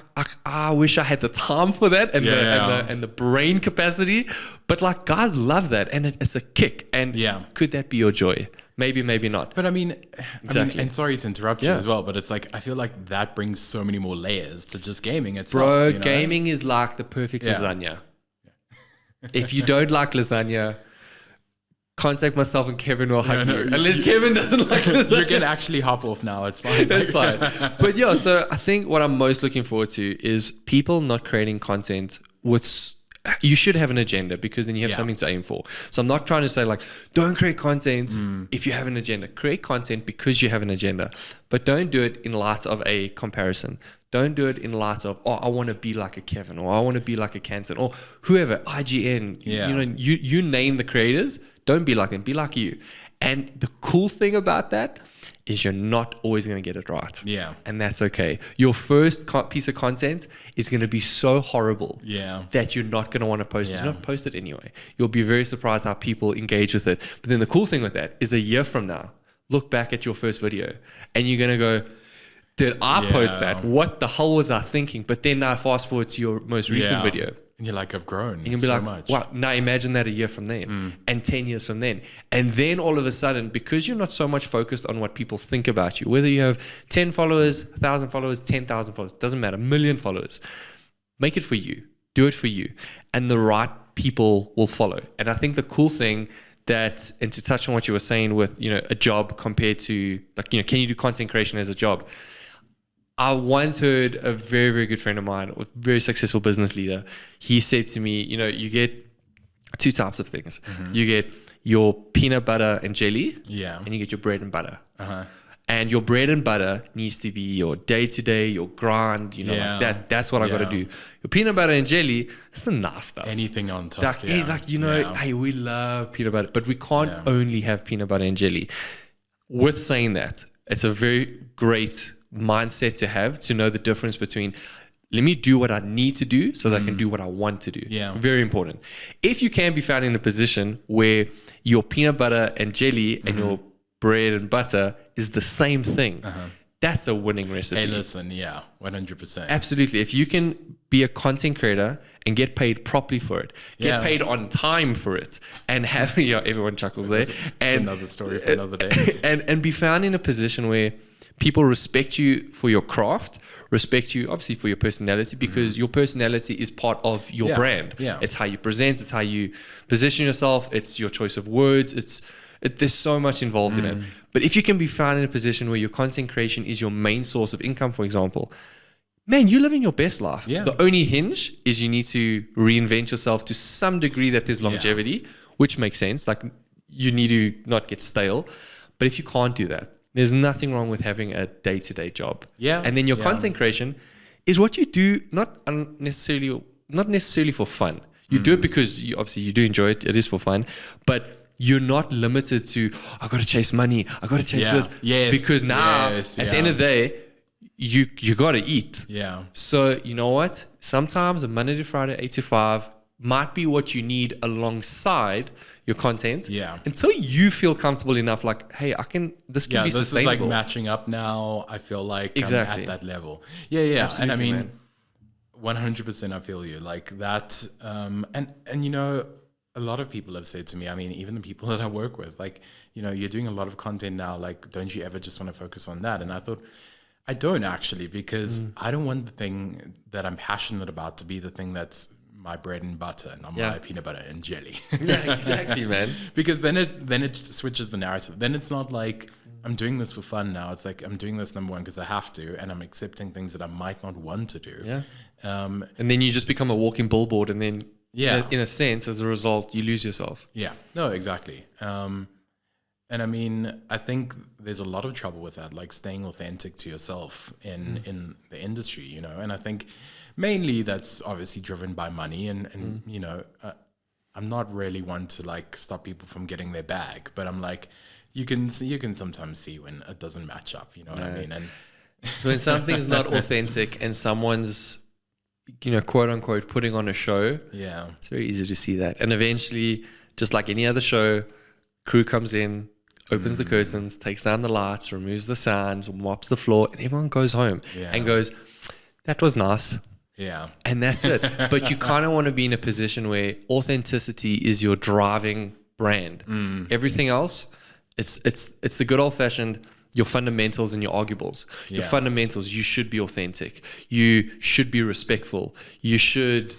I wish I had the time for that and the brain capacity. But like, guys love that, and it's a kick. And could that be your joy? Maybe, maybe not. But I mean, Exactly. and sorry to interrupt you as well, but it's like, I feel like that brings so many more layers to just gaming itself. Bro, you know? gaming is like the perfect lasagna. If you don't like lasagna, contact myself and Kevin will hug you. Unless Kevin doesn't like lasagna. You can actually hop off now. It's fine. That's fine. But yeah, so I think what I'm most looking forward to is people not creating content with... You should have an agenda, because then you have something to aim for. So I'm not trying to say, like, don't create content if you have an agenda. Create content because you have an agenda. But don't do it in light of a comparison. Don't do it in light of, oh, I want to be like a Kevin, or I want to be like a Canton, or whoever, IGN. Yeah. You know, you name the creators. Don't be like them. Be like you. And the cool thing about that is you're not always going to get it right. Yeah. And that's okay. Your first piece of content is going to be so horrible that you're not going to want to post it. You don't post it anyway. You'll be very surprised how people engage with it. But then the cool thing with that is, a year from now, look back at your first video and you're going to go, did I post that? What the hell was I thinking? But then now fast forward to your most recent video. And you're like, I've grown. And you'll be so like, much. wow, now imagine that a year from then and 10 years from then. And then all of a sudden, because you're not so much focused on what people think about you, whether you have 10 followers, 1,000 followers, 10,000 followers, doesn't matter, 1 million followers, make it for you. Do it for you. And the right people will follow. And I think the cool thing that, and to touch on what you were saying with, you know, a job compared to, like, you know, can you do content creation as a job? I once heard a very, very good friend of mine, a very successful business leader. He said to me, you know, you get two types of things. You get your peanut butter and jelly, and you get your bread and butter. And your bread and butter needs to be your day-to-day, your grind, you know, like that. That's what I got to do. Your peanut butter and jelly, it's the nice stuff. Anything on top. Like, you know, hey, we love peanut butter, but we can't only have peanut butter and jelly. With saying that, it's a very great mindset to have, to know the difference between, let me do what I need to do so that I can do what I want to do. Very important. If you can be found in a position where your peanut butter and jelly and your bread and butter is the same thing, that's a winning recipe. Hey, listen, 100%. Absolutely. If you can be a content creator and get paid properly for it, get paid on time for it, and have, everyone chuckles there. And another story for another day. And be found in a position where people respect you for your craft, respect you obviously for your personality, because your personality is part of your brand. Yeah. It's how you present, it's how you position yourself, it's your choice of words, there's so much involved in it. But if you can be found in a position where your content creation is your main source of income, for example, man, you're living your best life. Yeah. The only hinge is you need to reinvent yourself to some degree that there's longevity, which makes sense. Like, you need to not get stale. But if you can't do that, there's nothing wrong with having a day-to-day job. Yeah. And then your content creation is what you do, not necessarily for fun. You do it because you do enjoy it. It is for fun. But you're not limited to, I got to chase money. I got to chase this. Yes. Because now, at the end of the day, you got to eat. Yeah. So you know what? Sometimes a Monday to Friday, 8 to 5 might be what you need alongside your content. Yeah. Until you feel comfortable enough, like, hey, this can be sustainable. This is like matching up now. I feel like Exactly. I'm at that level. Yeah. Absolutely, and I mean, man. 100% I feel you like that. And you know, a lot of people have said to me, I mean, even the people that I work with, like, you know, you're doing a lot of content now. Like, don't you ever just want to focus on that? And I thought, I don't actually, because I don't want the thing that I'm passionate about to be the thing that's my bread and butter, and not my peanut butter and jelly. Yeah, exactly, man. Because then it switches the narrative. Then it's not like I'm doing this for fun now. It's like I'm doing this, number one, because I have to, and I'm accepting things that I might not want to do. Yeah. And then you just become a walking billboard, and then in a sense, as a result, you lose yourself. Yeah. No, exactly. And I mean, I think there's a lot of trouble with that, like staying authentic to yourself in the industry, you know. And I think mainly that's obviously driven by money, and you know, I'm not really one to like stop people from getting their bag, but I'm like, you can sometimes see when it doesn't match up, you know what I mean? And so when something's not authentic and someone's, you know, quote unquote, putting on a show, it's very easy to see that. And eventually, just like any other show, crew comes in, opens the curtains, takes down the lights, removes the signs, mops the floor, and everyone goes home and goes, that was nice. Yeah. And that's it. But you kind of want to be in a position where authenticity is your driving brand. Everything else, it's the good old fashioned, your fundamentals and your arguables. Your fundamentals, you should be authentic. You should be respectful. You should,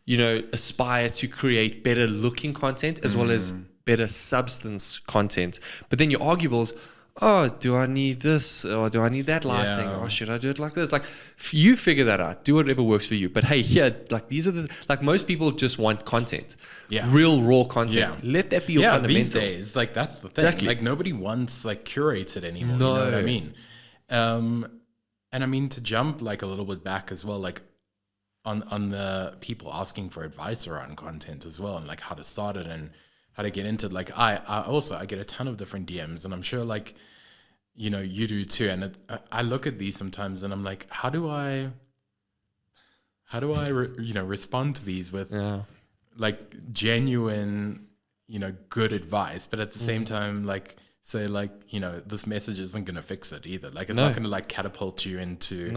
you know, aspire to create better looking content as well as better substance content. But then your arguables, oh, do I need this or do I need that lighting, or should I do it like this? Like, you figure that out. Do whatever works for you. But hey, here, like, these are like, most people just want content, real raw content. Let that be your fundamental. These days, like, that's the thing. Exactly. Like, nobody wants like curated anymore. No. You know what I mean? And I mean, to jump like a little bit back as well, like on the people asking for advice around content as well, and like how to start it and how to get into it. Like, I get a ton of different DMs, and I'm sure, like, you know, you do too. And I look at these sometimes, and I'm like, how do I respond to these with like genuine, you know, good advice, but at the same time, like, say, like, you know, this message isn't going to fix it either. Like, it's not going to like catapult you into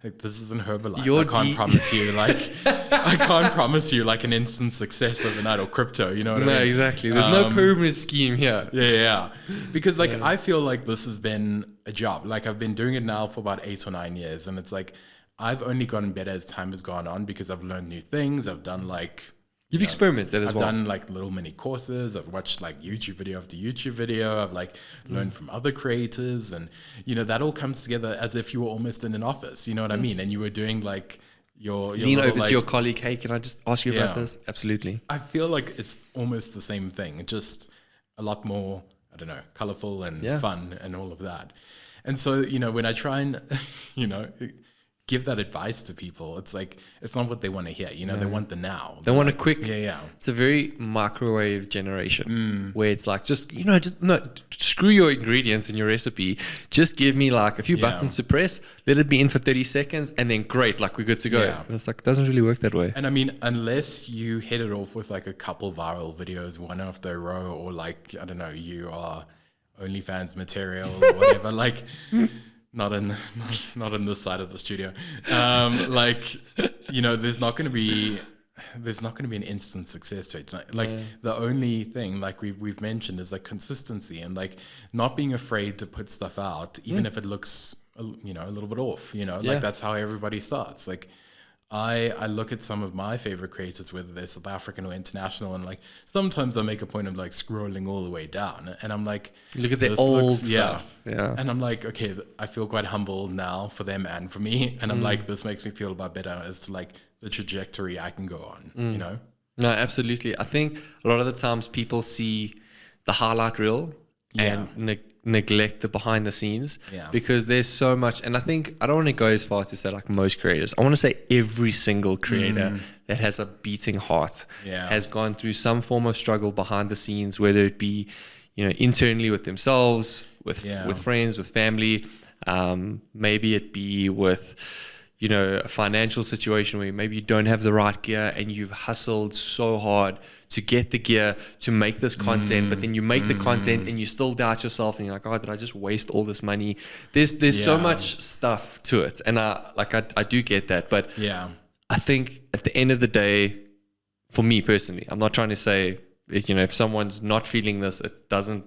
like, this isn't Herbalife. I can't promise you like I can't promise you like an instant success overnight, or crypto, you know what I mean? No, exactly. There's no pyramid scheme here. Yeah. Because like I feel like this has been a job. Like, I've been doing it now for about 8 or 9 years, and it's like I've only gotten better as time has gone on because I've learned new things. I've done like You've experimented as well. I've done like little mini courses. I've watched like YouTube video after YouTube video. I've like learned from other creators, and you know, that all comes together as if you were almost in an office. You know what I mean? And you were doing like your lean little, over to your colleague. Hey, can I just ask you about this? Absolutely. I feel like it's almost the same thing, just a lot more, I don't know, colorful and fun and all of that. And so, you know, when I try and, you know, give that advice to people, it's like, it's not what they want to hear. You know, they want the now. They want a quick, yeah. It's a very microwave generation where it's like, just, you know, just no, screw your ingredients and your recipe. Just give me like a few buttons to press, let it be in for 30 seconds, and then great, like we're good to go. Yeah. And it's like, it doesn't really work that way. And I mean, unless you hit it off with like a couple viral videos, one after a row, or like, I don't know, you are OnlyFans material or whatever, like, not in this side of the studio. Like, you know, there's not going to be there's not going to be an instant success rate. Like the only thing, like we've mentioned, is like consistency and like not being afraid to put stuff out, even if it looks, a little bit off. Like that's how everybody starts. Like I look at some of my favorite creators, whether they're South African or international, and like sometimes I make a point of like scrolling all the way down, and I'm like, look at the old stuff. Yeah. And I'm like, okay, I feel quite humble now for them and for me, and I'm like, this makes me feel a lot better as to like the trajectory I can go on. No, absolutely. I think a lot of the times people see the highlight reel and neglect the behind the scenes because there's so much. And I think I don't want to go as far to say like most creators. I want to say every single creator that has a beating heart has gone through some form of struggle behind the scenes, whether it be internally with themselves, with friends, with family, maybe it be with a financial situation where maybe you don't have the right gear and you've hustled so hard to get the gear to make this content, but then you make the content and you still doubt yourself and you're like, oh, did I just waste all this money? There's so much stuff to it. And I do get that. But I think at the end of the day, for me personally, I'm not trying to say, if someone's not feeling this, it doesn't,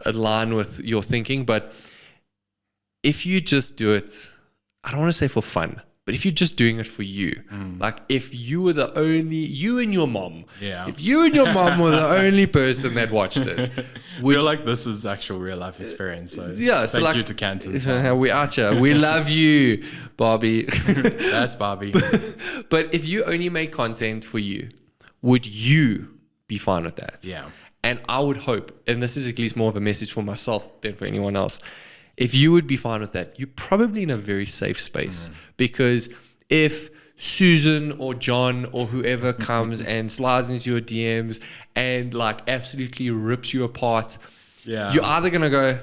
align with your thinking. But if you just do it, I don't want to say for fun, but if you're just doing it for you, like if you were you and your mom, if you and your mom were the only person that watched it, we're like, this is actual real life experience. So thank you to Canton. We out here. We love you, Barbie. That's Barbie. But if you only make content for you, would you be fine with that? Yeah. And I would hope, and this is at least more of a message for myself than for anyone else, if you would be fine with that, you're probably in a very safe space. Because if Susan or John or whoever comes and slides into your DMs and like absolutely rips you apart, you're either going to go,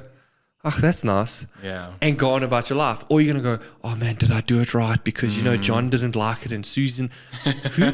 oh, that's nice, and go on about your life, or you're going to go, oh man, did I do it right? Because John didn't like it, and Susan, who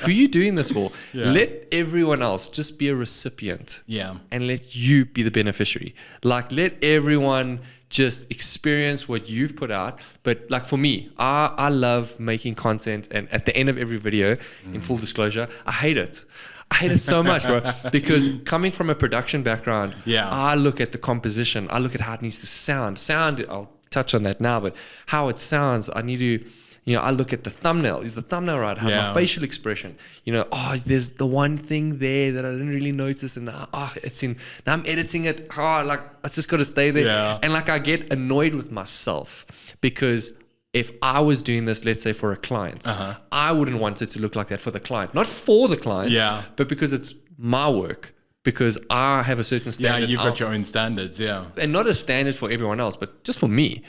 are you doing this for? Let everyone else just be a recipient, and let you be the beneficiary. Like, let everyone just experience what you've put out. But like for me, I love making content, and at the end of every video, in full disclosure, I hate it. I hate it so much, bro, because coming from a production background, I look at the composition, I look at how it needs to sound. I'll touch on that now, but how it sounds, I need to, I look at the thumbnail. Is the thumbnail right? How my facial expression, there's the one thing there that I didn't really notice, and it's in, now I'm editing it, it's just got to stay there. And like I get annoyed with myself because if I was doing this, let's say for a client, I wouldn't want it to look like that for the client. Not for the client, but because it's my work, because I have a certain standard. Yeah, you've got your own standards, And not a standard for everyone else, but just for me.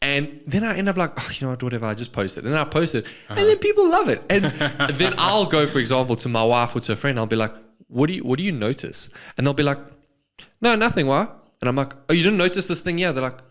And then I end up like, oh, you know what, whatever, I just post it. And then I post it, and then people love it. And then I'll go, for example, to my wife or to a friend, I'll be like, what do you notice? And they'll be like, no, nothing, why? And I'm like, oh, you didn't notice this thing? Yeah. They're like,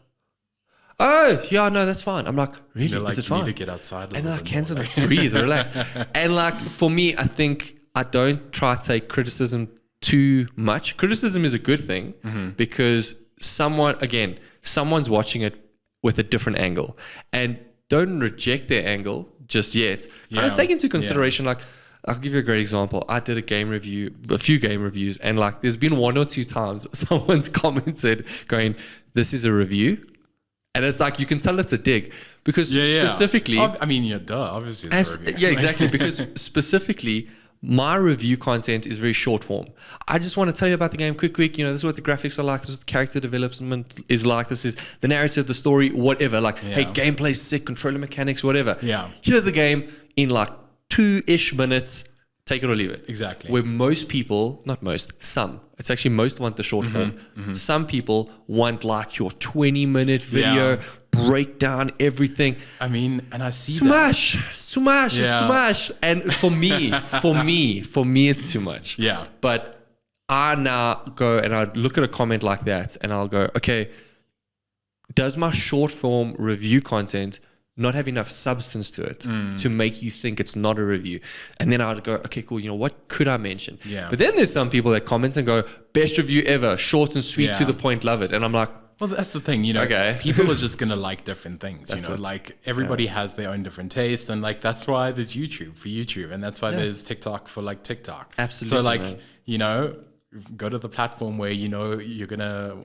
oh, yeah, no, that's fine. I'm like, really? Like, is it fine? You need to get outside a and little like, bit Ken's more. like, breathe, relax. And like, for me, I think I don't try to take criticism too much. Criticism is a good thing because someone's watching it with a different angle, and don't reject their angle just yet. Kind of take into consideration, like, I'll give you a great example. I did a few game reviews, and like, there's been one or two times someone's commented going, this is a review. And it's like, you can tell it's a dig because specifically, I mean, obviously. It's a review. Yeah, exactly. Because specifically, my review content is very short form. I just want to tell you about the game quick. This is what the graphics are like. This is what the character development is like. This is the narrative, the story, whatever. Like, hey, gameplay's sick, controller mechanics, whatever. Yeah. Here's the game in like 2-ish minutes. Take it or leave it. Exactly. Where most people, not most, some, it's actually most want the short form. Some people want like your 20-minute video, break down everything. I mean, and I see Smash. It's too much. And for me, it's too much. Yeah. But I now go and I look at a comment like that and I'll go, okay, does my short form review content not have enough substance to it to make you think it's not a review? And then I'd go, okay, cool, what could I mention? But then there's some people that comment and go, best review ever, short and sweet, to the point, love it. And I'm like, Well, that's the thing, Okay. people are just going to like different things, That's it. like everybody has their own different taste. And like, that's why there's YouTube for YouTube. And that's why there's TikTok for like TikTok. Absolutely, So like, man. go to the platform where, you're going to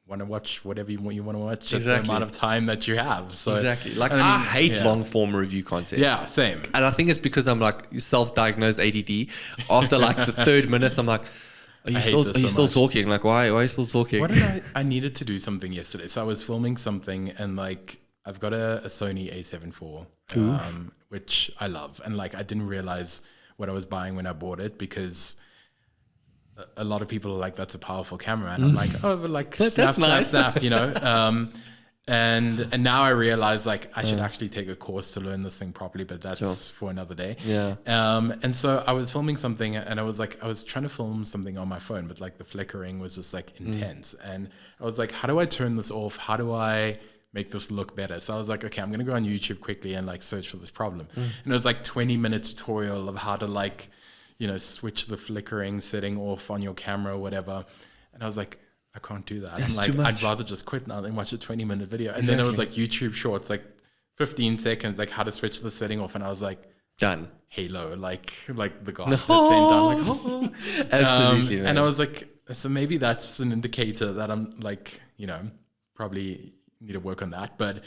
want to watch whatever you want to watch at the Exactly. amount of time that you have. So Exactly. Like, and I mean, hate yeah. long form review content. Yeah, same. And I think it's because I'm like self-diagnosed ADD. After like the third minutes, I'm like, are you still talking? Like, why are you still talking? What did I needed to do something yesterday. So I was filming something and like I've got a Sony A7 IV, which I love. And like I didn't realize what I was buying when I bought it because a lot of people are like, that's a powerful camera. And I'm like, oh, but like snap, nice. snap, And now I realize like I should actually take a course to learn this thing properly, but that's for another day. Yeah. And so I was filming something and I was trying to film something on my phone, but like the flickering was just like intense. And I was like, how do I turn this off? How do I make this look better? So I was like, okay, I'm going to go on YouTube quickly and like search for this problem. And it was like 20-minute tutorial of how to like, switch the flickering setting off on your camera or whatever. And I was like, I can't do that. That's I'm too like, much. I'd rather just quit now than watch a 20-minute video. And Exactly. then it was like YouTube shorts, like 15 seconds, like how to switch the setting off. And I was like, Done. Halo, like the gods had sent down, like, oh. Absolutely. And I was like, so maybe that's an indicator that I'm like, probably need to work on that. But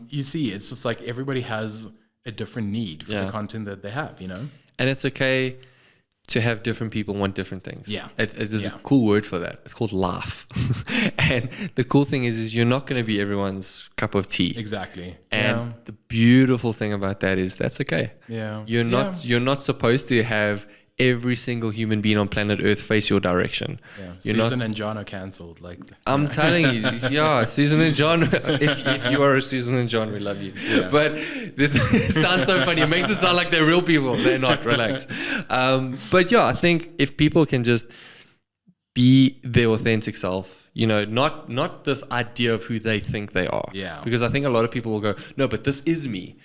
you see, it's just like everybody has a different need for the content that they have, And it's okay to have different people want different things. Yeah. There's a cool word for that. It's called laugh. And the cool thing is you're not going to be everyone's cup of tea. Exactly. And the beautiful thing about that is that's okay. Yeah. You're not supposed to have every single human being on planet Earth face your direction. Yeah. You're Susan and John are cancelled. Like I'm telling you, Susan and John. If you are a Susan and John, we love you. Yeah. But this sounds so funny. It makes it sound like they're real people. They're not. Relax. But I think if people can just be their authentic self, not this idea of who they think they are. Yeah. Because I think a lot of people will go, no, but this is me.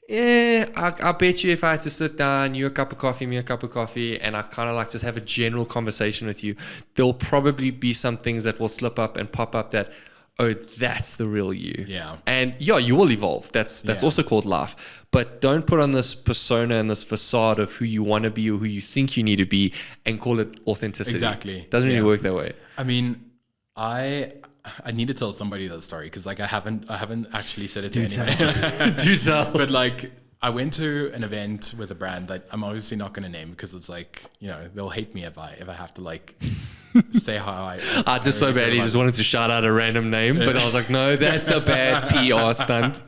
Yeah, I bet you if I had to sit down, you a cup of coffee, me a cup of coffee, and I kind of like just have a general conversation with you, there'll probably be some things that will slip up and pop up that, oh, that's the real you. Yeah. And you will evolve. That's also called life. But don't put on this persona and this facade of who you want to be or who you think you need to be and call it authenticity. Exactly. Doesn't really work that way. I mean, I need to tell somebody that story because like I haven't actually said it to anyone. Do tell. But like I went to an event with a brand that I'm obviously not going to name because it's like they'll hate me if I have to like say how I just so badly just wanted to shout out a random name, but I was like, no, that's a bad PR stunt.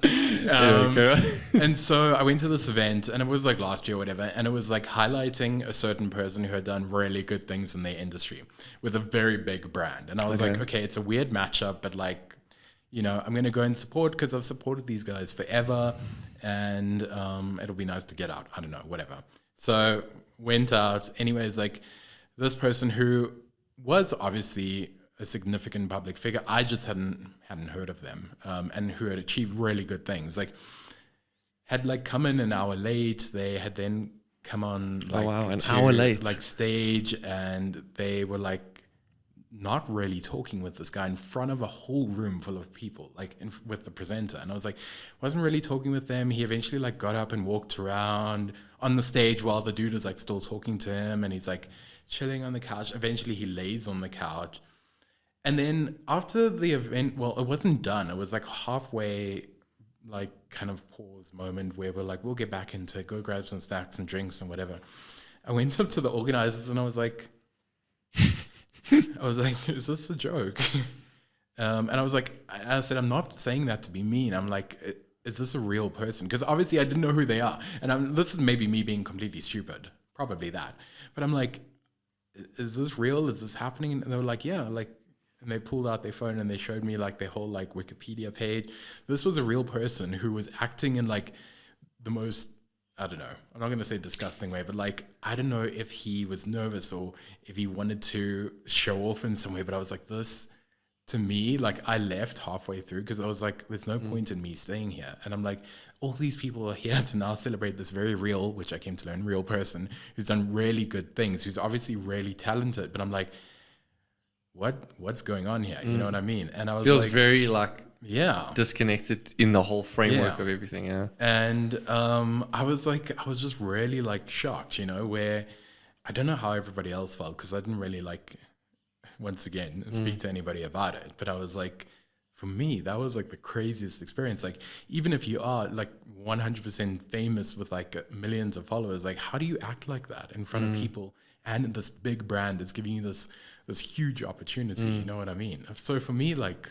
And so I went to this event and it was like last year or whatever, and it was like highlighting a certain person who had done really good things in their industry with a very big brand. And I was like, okay, it's a weird matchup, but like, I'm going to go and support because I've supported these guys forever and it'll be nice to get out. I don't know, whatever. So went out. Anyways, like this person who was obviously a significant public figure, I just hadn't heard of them, and who had achieved really good things. Like had like come in an hour late. They had then come on like an hour late, like stage, and they were like not really talking with this guy in front of a whole room full of people, like with the presenter. And I was like, wasn't really talking with them. He eventually like got up and walked around on the stage while the dude was like still talking to him, and he's like chilling on the couch. Eventually he lays on the couch. And then after the event, well, it wasn't done. It was like halfway, like kind of pause moment where we're like, we'll get back into it, go grab some snacks and drinks and whatever. I went up to the organizers and I was like, is this a joke? And I was like, I said, I'm not saying that to be mean. I'm like, is this a real person? Because obviously I didn't know who they are. And this is maybe me being completely stupid, probably that. But I'm like, is this real? Is this happening? And they were like, yeah, like, and they pulled out their phone and they showed me like their whole like Wikipedia page. This was a real person who was acting in like the most, I don't know, I'm not going to say disgusting way, but like, I don't know if he was nervous or if he wanted to show off in some way, but I was like, this to me, like I left halfway through because I was like, there's no point in me staying here. And I'm like, all these people are here to now celebrate this very real, which I came to learn, real person who's done really good things, who's obviously really talented. But I'm like, what's going on here? You know what I mean? And I was Feels like, very like yeah, disconnected in the whole framework Yeah. of everything. Yeah. and I was just really like shocked, where I don't know how everybody else felt, because I didn't really like, once again, speak to anybody about it, but I was like, for me, that was like the craziest experience. Like, even if you are like 100% famous with like millions of followers, like, how do you act like that in front of people? And this big brand is giving you this huge opportunity. You know what I mean? So for me, like,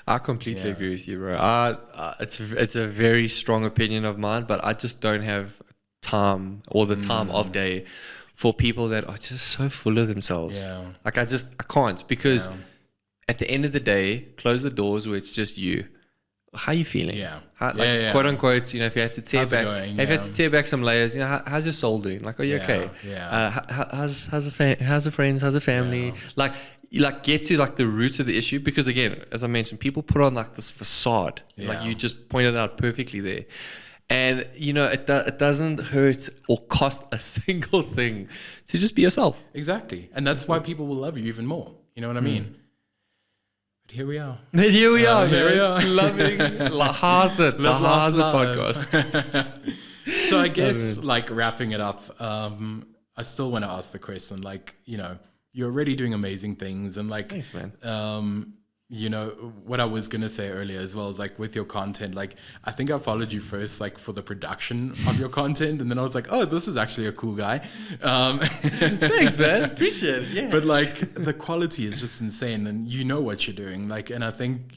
I completely agree with you, bro. It's a very strong opinion of mine, but I just don't have time or the time of day for people that are just so full of themselves. Yeah. Like I can't, because at the end of the day, close the doors where it's just you. How are you feeling? Yeah. Quote unquote, if you had to tear How's it back, going? if you had to tear back some layers, how's your soul doing? Like, are you okay? Yeah. How's the friends? How's the family? Like get to like the root of the issue, because again, as I mentioned, people put on like this facade, like you just pointed out perfectly there. And it doesn't hurt or cost a single thing to just be yourself. Exactly. And that's why people will love you even more. You know what I mean? But here we are. Here we are, here man. we are. Loving the Haaizit podcast. So I guess like wrapping it up, I still want to ask the question, like, you're already doing amazing things, and like, thanks, man. What I was going to say earlier as well is like with your content, like I think I followed you first like for the production of your content, and then I was like, oh, this is actually a cool guy. Thanks, man. Appreciate it. Yeah. But like the quality is just insane, and you know what you're doing. Like, and I think,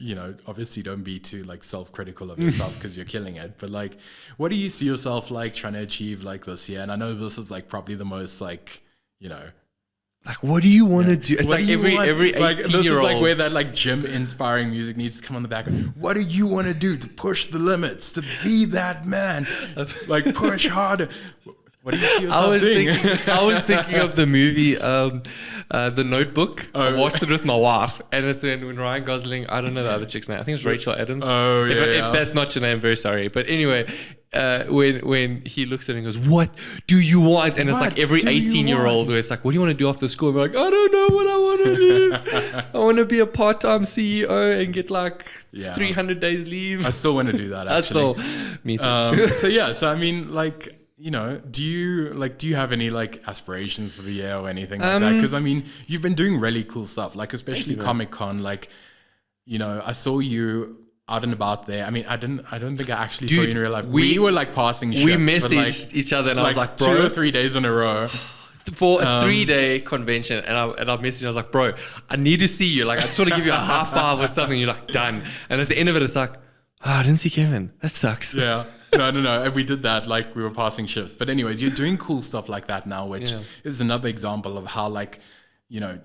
obviously don't be too like self-critical of yourself because you're killing it. But like, what do you see yourself like trying to achieve like this year? And I know this is like probably the most like, like, what do you want to do? It's what like do you every want? Like, 18-year-old. this is like where that like gym inspiring music needs to come on the background. What do you want to do to push the limits, to be that man? Like, push harder. What do you see yourself doing? I was thinking of the movie, The Notebook. I watched it with my wife, and it's when Ryan Gosling, I don't know the other chick's name. I think it's Rachel Adams. Oh, If that's not your name, very sorry. But anyway, when he looks at it and goes, "What do you want?" And it's What like every do you 18-year-old where it's like, "What do you want to do after school?" And we're like, "I don't know what I want to do. I want to be a part-time CEO and get like 300 days leave." I still want to do that, actually. Me too. So I mean, like, do you have any like aspirations for the year or anything like that? Because I mean, you've been doing really cool stuff, like especially Comic-Con. Like, I saw you out and about there. I mean, I don't think I actually saw you in real life. We were like passing ships. We messaged each other, and I was like, "Bro, 2 or 3 days in a row for a 3-day convention." And I messaged. I was like, "Bro, I need to see you. Like, I just want to give you a high five or something." You're like, "Done." And at the end of it, it's like, "Oh, I didn't see Kevin. That sucks." Yeah. No. And we did that, like we were passing ships. But anyways, you're doing cool stuff like that now, which is another example of how like,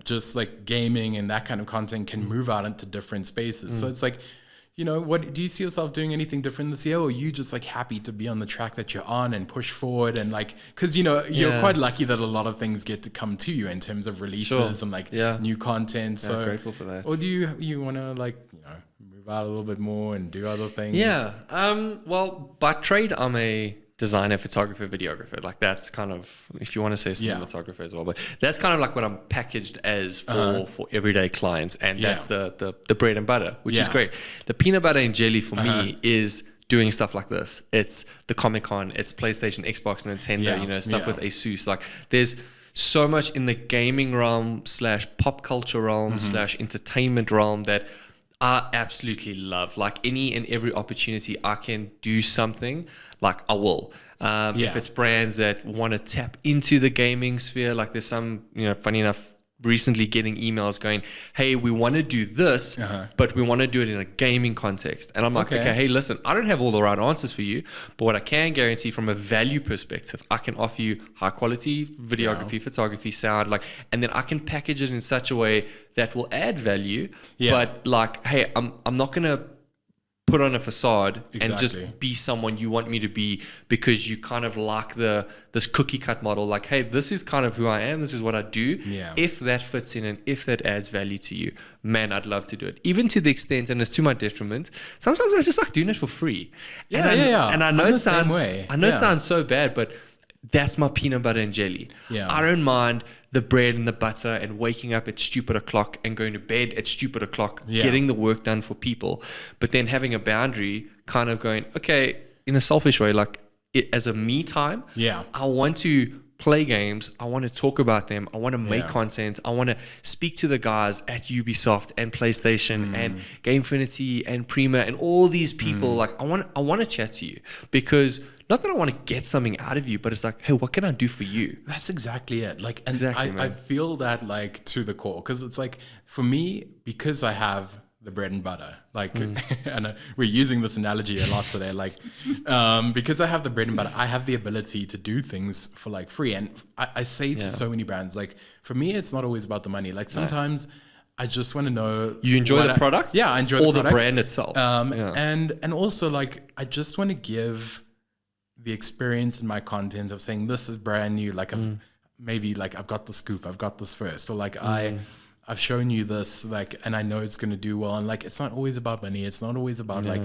just like gaming and that kind of content can move out into different spaces. So it's like, what do you see yourself doing anything different this year? Or are you just like happy to be on the track that you're on and push forward? And like, cause you're quite lucky that a lot of things get to come to you in terms of releases and like new content. So grateful for that. Or do you want to like, move out a little bit more and do other things? Yeah. Well, by trade, I'm a designer, photographer, videographer. Like that's kind of, if you want to say cinematographer as well, but that's kind of like what I'm packaged as for everyday clients. And that's the bread and butter, which is great. The peanut butter and jelly for me is doing stuff like this. It's the Comic-Con, it's PlayStation, Xbox, Nintendo, stuff with Asus. Like there's so much in the gaming realm / pop culture realm / entertainment realm that I absolutely love. Like any and every opportunity I can do something, like I will. If it's brands that want to tap into the gaming sphere, like there's some, funny enough, recently getting emails going, "Hey, we want to do this, but we want to do it in a gaming context." And I'm like, okay, hey, listen, I don't have all the right answers for you, but what I can guarantee from a value perspective, I can offer you high quality videography, photography, sound, and then I can package it in such a way that will add value. But like, hey, I'm not going to put on a facade and just be someone you want me to be because you kind of like this cookie cut model. Like, hey, this is kind of who I am. This is what I do. If that fits in and if that adds value to you, man, I'd love to do it. Even to the extent, and it's to my detriment, sometimes I just like doing it for free. And I know it sounds so bad, but that's my peanut butter and jelly. Yeah. I don't mind the bread and the butter and waking up at stupid o'clock and going to bed at stupid o'clock, getting the work done for people. But then having a boundary, kind of going, okay, in a selfish way, like as a me time, I want to play games. I want to talk about them. I want to make content. I want to speak to the guys at Ubisoft and PlayStation and Gamefinity and Prima and all these people. Like I want to chat to you, because not that I want to get something out of you, but it's like, hey, what can I do for you? That's exactly it. Like, and Exactly, I feel that like to the core, because it's like for me, because I have the bread and butter, like, and we're using this analogy a lot today, like, because I have the bread and butter, I have the ability to do things for like free. And I say to so many brands, like, for me, it's not always about the money. Like sometimes I just want to know you enjoy the product. Yeah, I enjoy or the product. the brand itself. And also like, I just want to give the experience in my content of saying, this is brand new. Like maybe like I've got the scoop, I've got this first, or like I've shown you this, like, and I know it's going to do well. And like, it's not always about money. It's not always about like,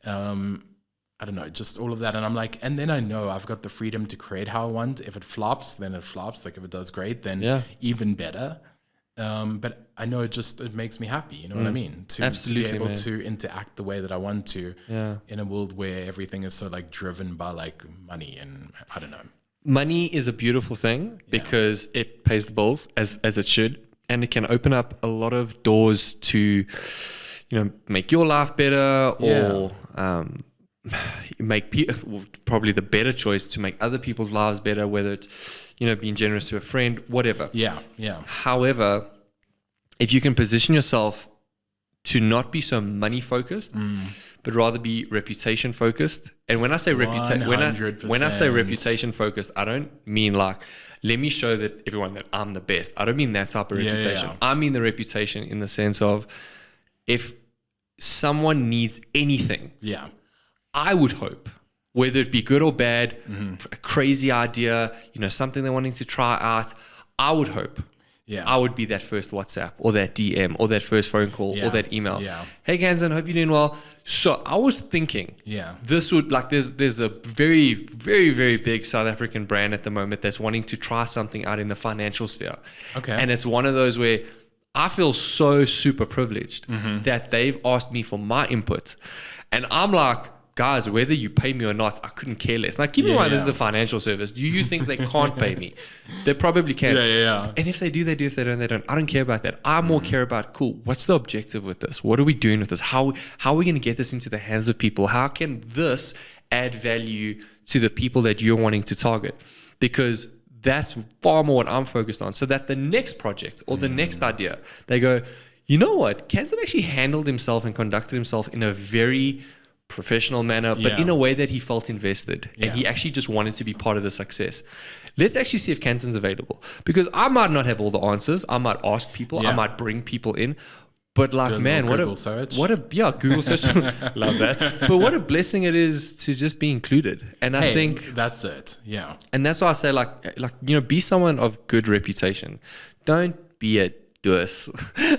I don't know, just all of that. And I'm like, and then I know I've got the freedom to create how I want. If it flops, then it flops. Like if it does great, then even better. But I know it makes me happy. You know what I mean? To be able to interact the way that I want to in a world where everything is so like driven by like money, and I don't know. Money is a beautiful thing because it pays the bills as it should. And it can open up a lot of doors to, you know, make your life better, or make probably the better choice to make other people's lives better, whether it's, you know, being generous to a friend, whatever. Yeah. However, if you can position yourself to not be so money focused, but rather be reputation focused. And when I say when I say reputation focused, I don't mean like, let me show that everyone that I'm the best. I don't mean that type of reputation. I mean the reputation in the sense of, if someone needs anything, I would hope, whether it be good or bad, a crazy idea, you know, something they're wanting to try out, I would hope I would be that first WhatsApp or that DM or that first phone call or that email. Hey, Canton, hope you're doing well. So I was thinking, this would, like, there's a very, very, very big South African brand at the moment that's wanting to try something out in the financial sphere. And it's one of those where I feel so super privileged that they've asked me for my input. And I'm like, guys, whether you pay me or not, I couldn't care less. Now, keep in mind, this is a financial service. Do you think they can't pay me? They probably can. And if they do, they do. If they don't, they don't. I don't care about that. I more care about, cool, what's the objective with this? What are we doing with this? How are we going to get this into the hands of people? How can this add value to the people that you're wanting to target? Because that's far more what I'm focused on. So that the next project or the next idea, they go, you know what? Canton actually handled himself and conducted himself in a very professional manner, but in a way that he felt invested and he actually just wanted to be part of the success. Let's actually see if Canton's available, because I might not have all the answers. I might ask people, I might bring people in, but like, man, Google search. Google search. Love that. But what a blessing it is to just be included. And I think that's it. And that's why I say, like, you know, be someone of good reputation. Don't be a dus.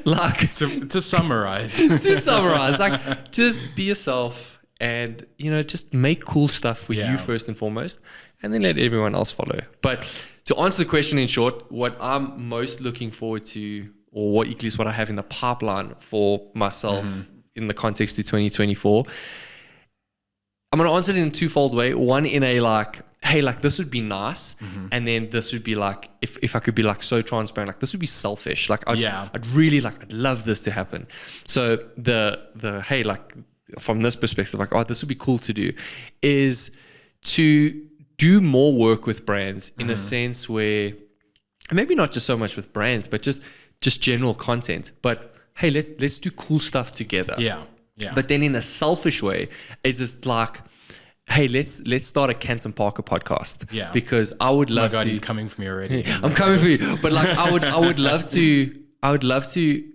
Like, to summarize, like, just be yourself. And, you know, just make cool stuff for you first and foremost, and then let everyone else follow. But to answer the question in short, what I'm most looking forward to, or at least what I have in the pipeline for myself in the context of 2024, I'm going to answer it in a twofold way. One, in a like, hey, like, this would be nice. And then this would be like, if I could be like so transparent, like, this would be selfish. Like, I'd really like, I'd love this to happen. So the hey, like, from this perspective, like, oh, this would be cool to do, is to do more work with brands in a sense where, maybe not just so much with brands, but just general content. But hey, let's do cool stuff together. But then in a selfish way, is just like, hey, let's start a Canton Parker podcast. Because I would love to. Oh my God, he's coming for me already. I'm coming for you. But like, I would love to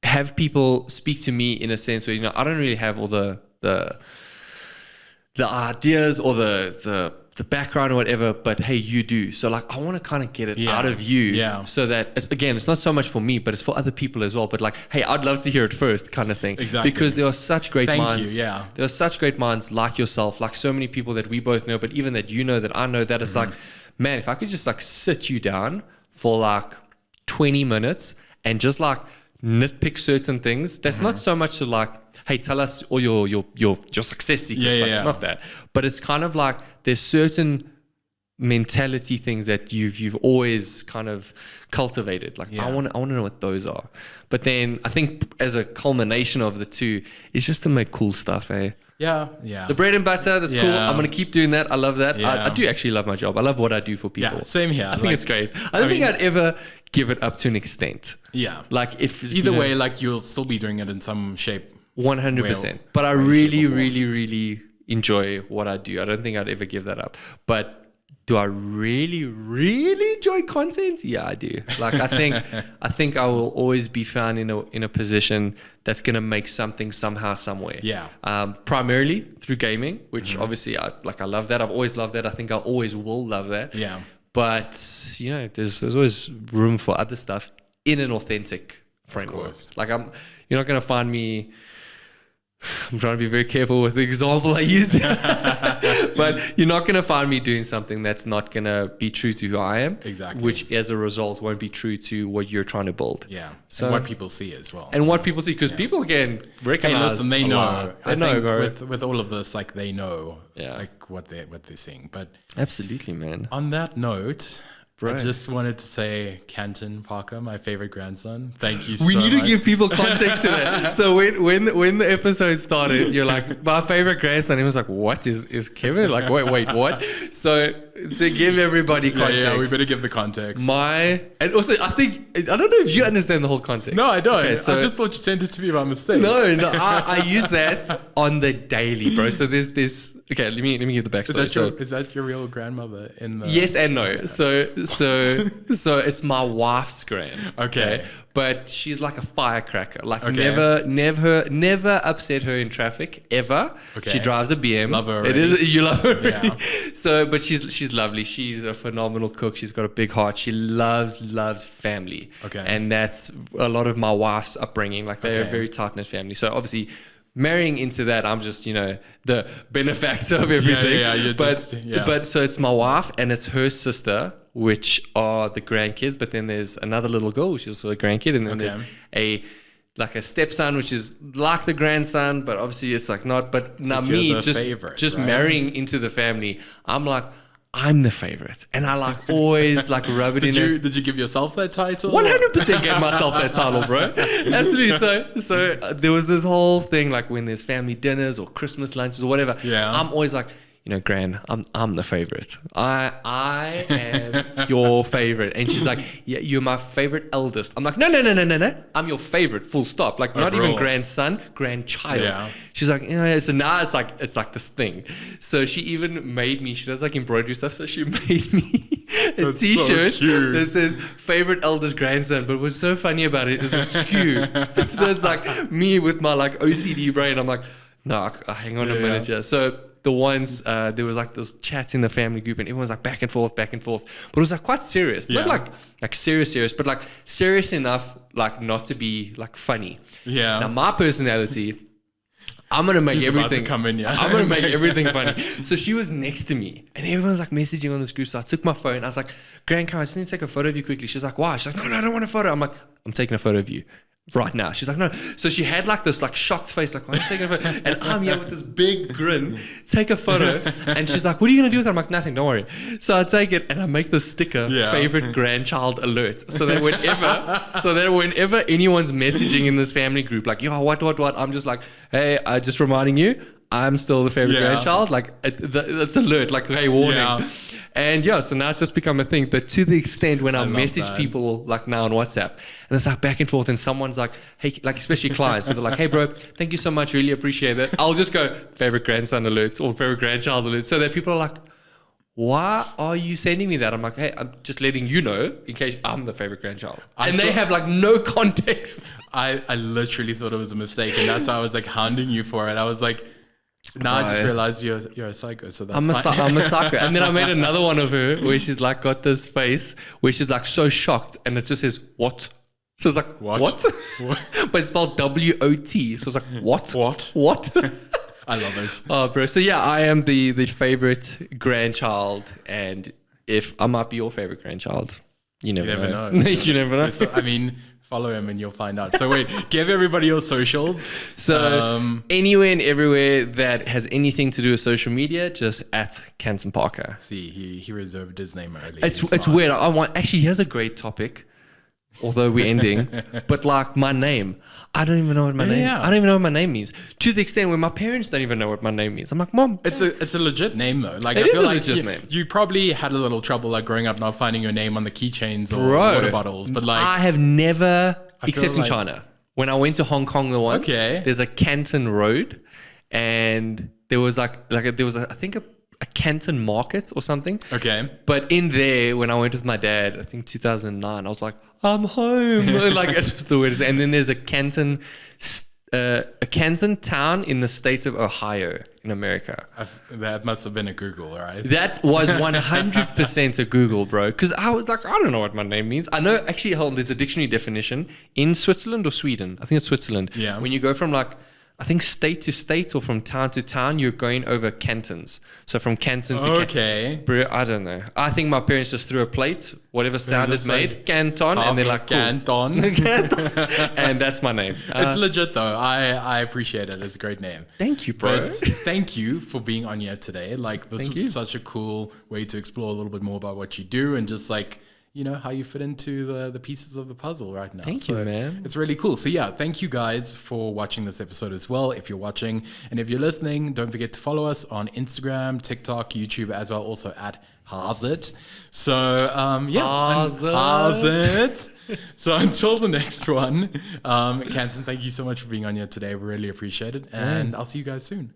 have people speak to me in a sense where, you know, I don't really have all the ideas or the the background or whatever, but hey, you do. So like, I want to kind of get it out of you, so that it's not so much for me, but it's for other people as well. But like, hey, I'd love to hear it first, kind of thing. Exactly. Because there are such great minds. Thank you. There are such great minds like yourself, like so many people that we both know, but even that you know, that I know, that it's like, man, if I could just like sit you down for like 20 minutes and just like nitpick certain things, that's not so much to like, hey, tell us all your success secrets, not that. But it's kind of like there's certain mentality things that you've always kind of cultivated. Like I want to know what those are. But then I think as a culmination of the two, it's just to make cool stuff, eh? Yeah. The bread and butter, that's cool. I'm going to keep doing that. I love that. I do actually love my job. I love what I do for people. Yeah, same here. I think it's great. I don't think I'd ever give it up to an extent. Yeah. Like if either way, like you'll still be doing it in some shape. 100%. But I really, really, really enjoy what I do. I don't think I'd ever give that up. But do I really, really enjoy content? Yeah, I do. Like I think I will always be found in a position that's gonna make something somehow, somewhere. Yeah. Primarily through gaming, which obviously I love that. I've always loved that. I think I always will love that. Yeah. But there's always room for other stuff in an authentic framework. Like you're not gonna find me. I'm trying to be very careful with the example I use, but you're not going to find me doing something that's not going to be true to who I am. Exactly. Which as a result won't be true to what you're trying to build. Yeah. So and what people see as well. And what people see, because people can recognize. Hey, listen, they know. I know, with all of this, like they know, like what they're seeing. But absolutely, man. On that note. Right. I just wanted to say, Canton Parker, my favorite grandson. Thank you so much. We need to give people context to that. So when the episode started, you're like, my favorite grandson. He was like, what is Kevin? Like, wait, what? So give everybody context. Yeah, we better give the context. And also, I don't know if you understand the whole context. No, I don't. Okay, so, I just thought you sent it to me by mistake. No, I use that on the daily, bro. So there's this. Okay, let me give the backstory. Is that your real grandmother in the? Yes and no. So it's my wife's grand. Okay. But she's like a firecracker. Like never upset her in traffic ever. Okay. She drives a BM. Love her already. You love her already. Yeah. So, but she's lovely. She's a phenomenal cook. She's got a big heart. She loves family. Okay. And that's a lot of my wife's upbringing. Like they're a very tight-knit family. So obviously, marrying into that, I'm just, the benefactor of everything. Yeah. But so it's my wife and it's her sister, which are the grandkids. But then there's another little girl, which is also a grandkid. And then there's a stepson, which is like the grandson, but obviously it's like not. But now me, just marrying into the family, I'm like, I'm the favorite, and I like always like rub it Did you give yourself that title? 100% gave myself that title, bro. Absolutely. So there was this whole thing like when there's family dinners or Christmas lunches or whatever. Yeah. I'm always like, Gran, I'm the favorite. I am your favorite. And she's like, yeah, you're my favorite eldest. I'm like, no. I'm your favorite, full stop. Like not even grandson, grandchild. Yeah. She's like, so now it's like this thing. So she even made me, she does like embroidery stuff. So she made me a t-shirt that says favorite eldest grandson. But what's so funny about it is it's skew. So it's like me with my like OCD brain. I'm like, no, hang on a minute. Yeah. So the ones, there was like this chat in the family group and everyone was like back and forth. But it was like quite serious. Not like serious, but like serious enough like not to be like funny. Yeah. Now my personality, I'm going to make everything. I'm going to make everything funny. So she was next to me and everyone's like messaging on this group. So I took my phone. I was like, Gran, I just need to take a photo of you quickly. She's like, why? She's like, no, I don't want a photo. I'm like, I'm taking a photo of you right now. She's like, no. So she had like this like shocked face, like, why are you taking a photo? And I'm here with this big grin, take a photo. And she's like, what are you going to do with it? I'm like, nothing, don't worry. So I take it and I make the sticker, favorite grandchild alert. So that whenever anyone's messaging in this family group, like, yo, what, I'm just like, hey, just reminding you, I'm still the favorite grandchild. Like, that's alert. Like, hey, warning. Yeah. And so now it's just become a thing. But to the extent when I message people like now on WhatsApp, and it's like back and forth, and someone's like, hey, like especially clients, so they're like, hey, bro, thank you so much. Really appreciate it. I'll just go favorite grandson alert or favorite grandchild alert. So that people are like, why are you sending me that? I'm like, hey, I'm just letting you know in case I'm the favorite grandchild. They have like no context. I literally thought it was a mistake. And that's why I was like hounding you for it. I was like, Now I just realized you're a psycho, so that's fine. I'm a psycho. And then I made another one of her where she's like got this face where she's like so shocked and it just says, what? So it's like, what? But it's spelled W-O-T. So it's like, what? What? I love it. Oh, bro. So yeah, I am the favorite grandchild. And if I might be your favorite grandchild, you never know. You never know. So, I mean, follow him and you'll find out. So wait, give everybody your socials. So anywhere and everywhere that has anything to do with social media, just at Canton Parker. See, he reserved his name early. It's weird. Actually, he has a great topic. Although we're ending, but like my name, I don't even know what my name. I don't even know what my name means. To the extent where my parents don't even know what my name means. I'm like, Mom, it's a legit name though. Like it I is feel a like legit name. You probably had a little trouble like growing up not finding your name on the keychains or water bottles. But like I have never, except in China. When I went to Hong Kong the once, there's a Canton Road, and there was I think a Canton Market or something. Okay. But in there, when I went with my dad, I think 2009, I was like, I'm home. Like it's just the weirdest. And then there's a Canton town in the state of Ohio in America. That must have been a Google, right? That was 100% a Google, bro. Because I was like, I don't know what my name means. I know actually, hold on, there's a dictionary definition in Switzerland or Sweden. I think it's Switzerland. Yeah. When you go from like, I think state to state or from town to town, you're going over cantons. So from canton to bro, I don't know. I think my parents just threw a plate, whatever sound it made, Canton, and they're like, cool. Canton. And that's my name. It's legit though. I appreciate it. It's a great name. Thank you, bro. But thank you for being on here today. Like this was such a cool way to explore a little bit more about what you do and just like, you know, how you fit into the pieces of the puzzle right now. Thank you, man. It's really cool. So yeah, thank you guys for watching this episode as well. If you're watching and if you're listening, don't forget to follow us on Instagram, TikTok, YouTube as well, also at Haaizit. So Haaizit. So until the next one, Canton, thank you so much for being on here today. We really appreciate it. And I'll see you guys soon.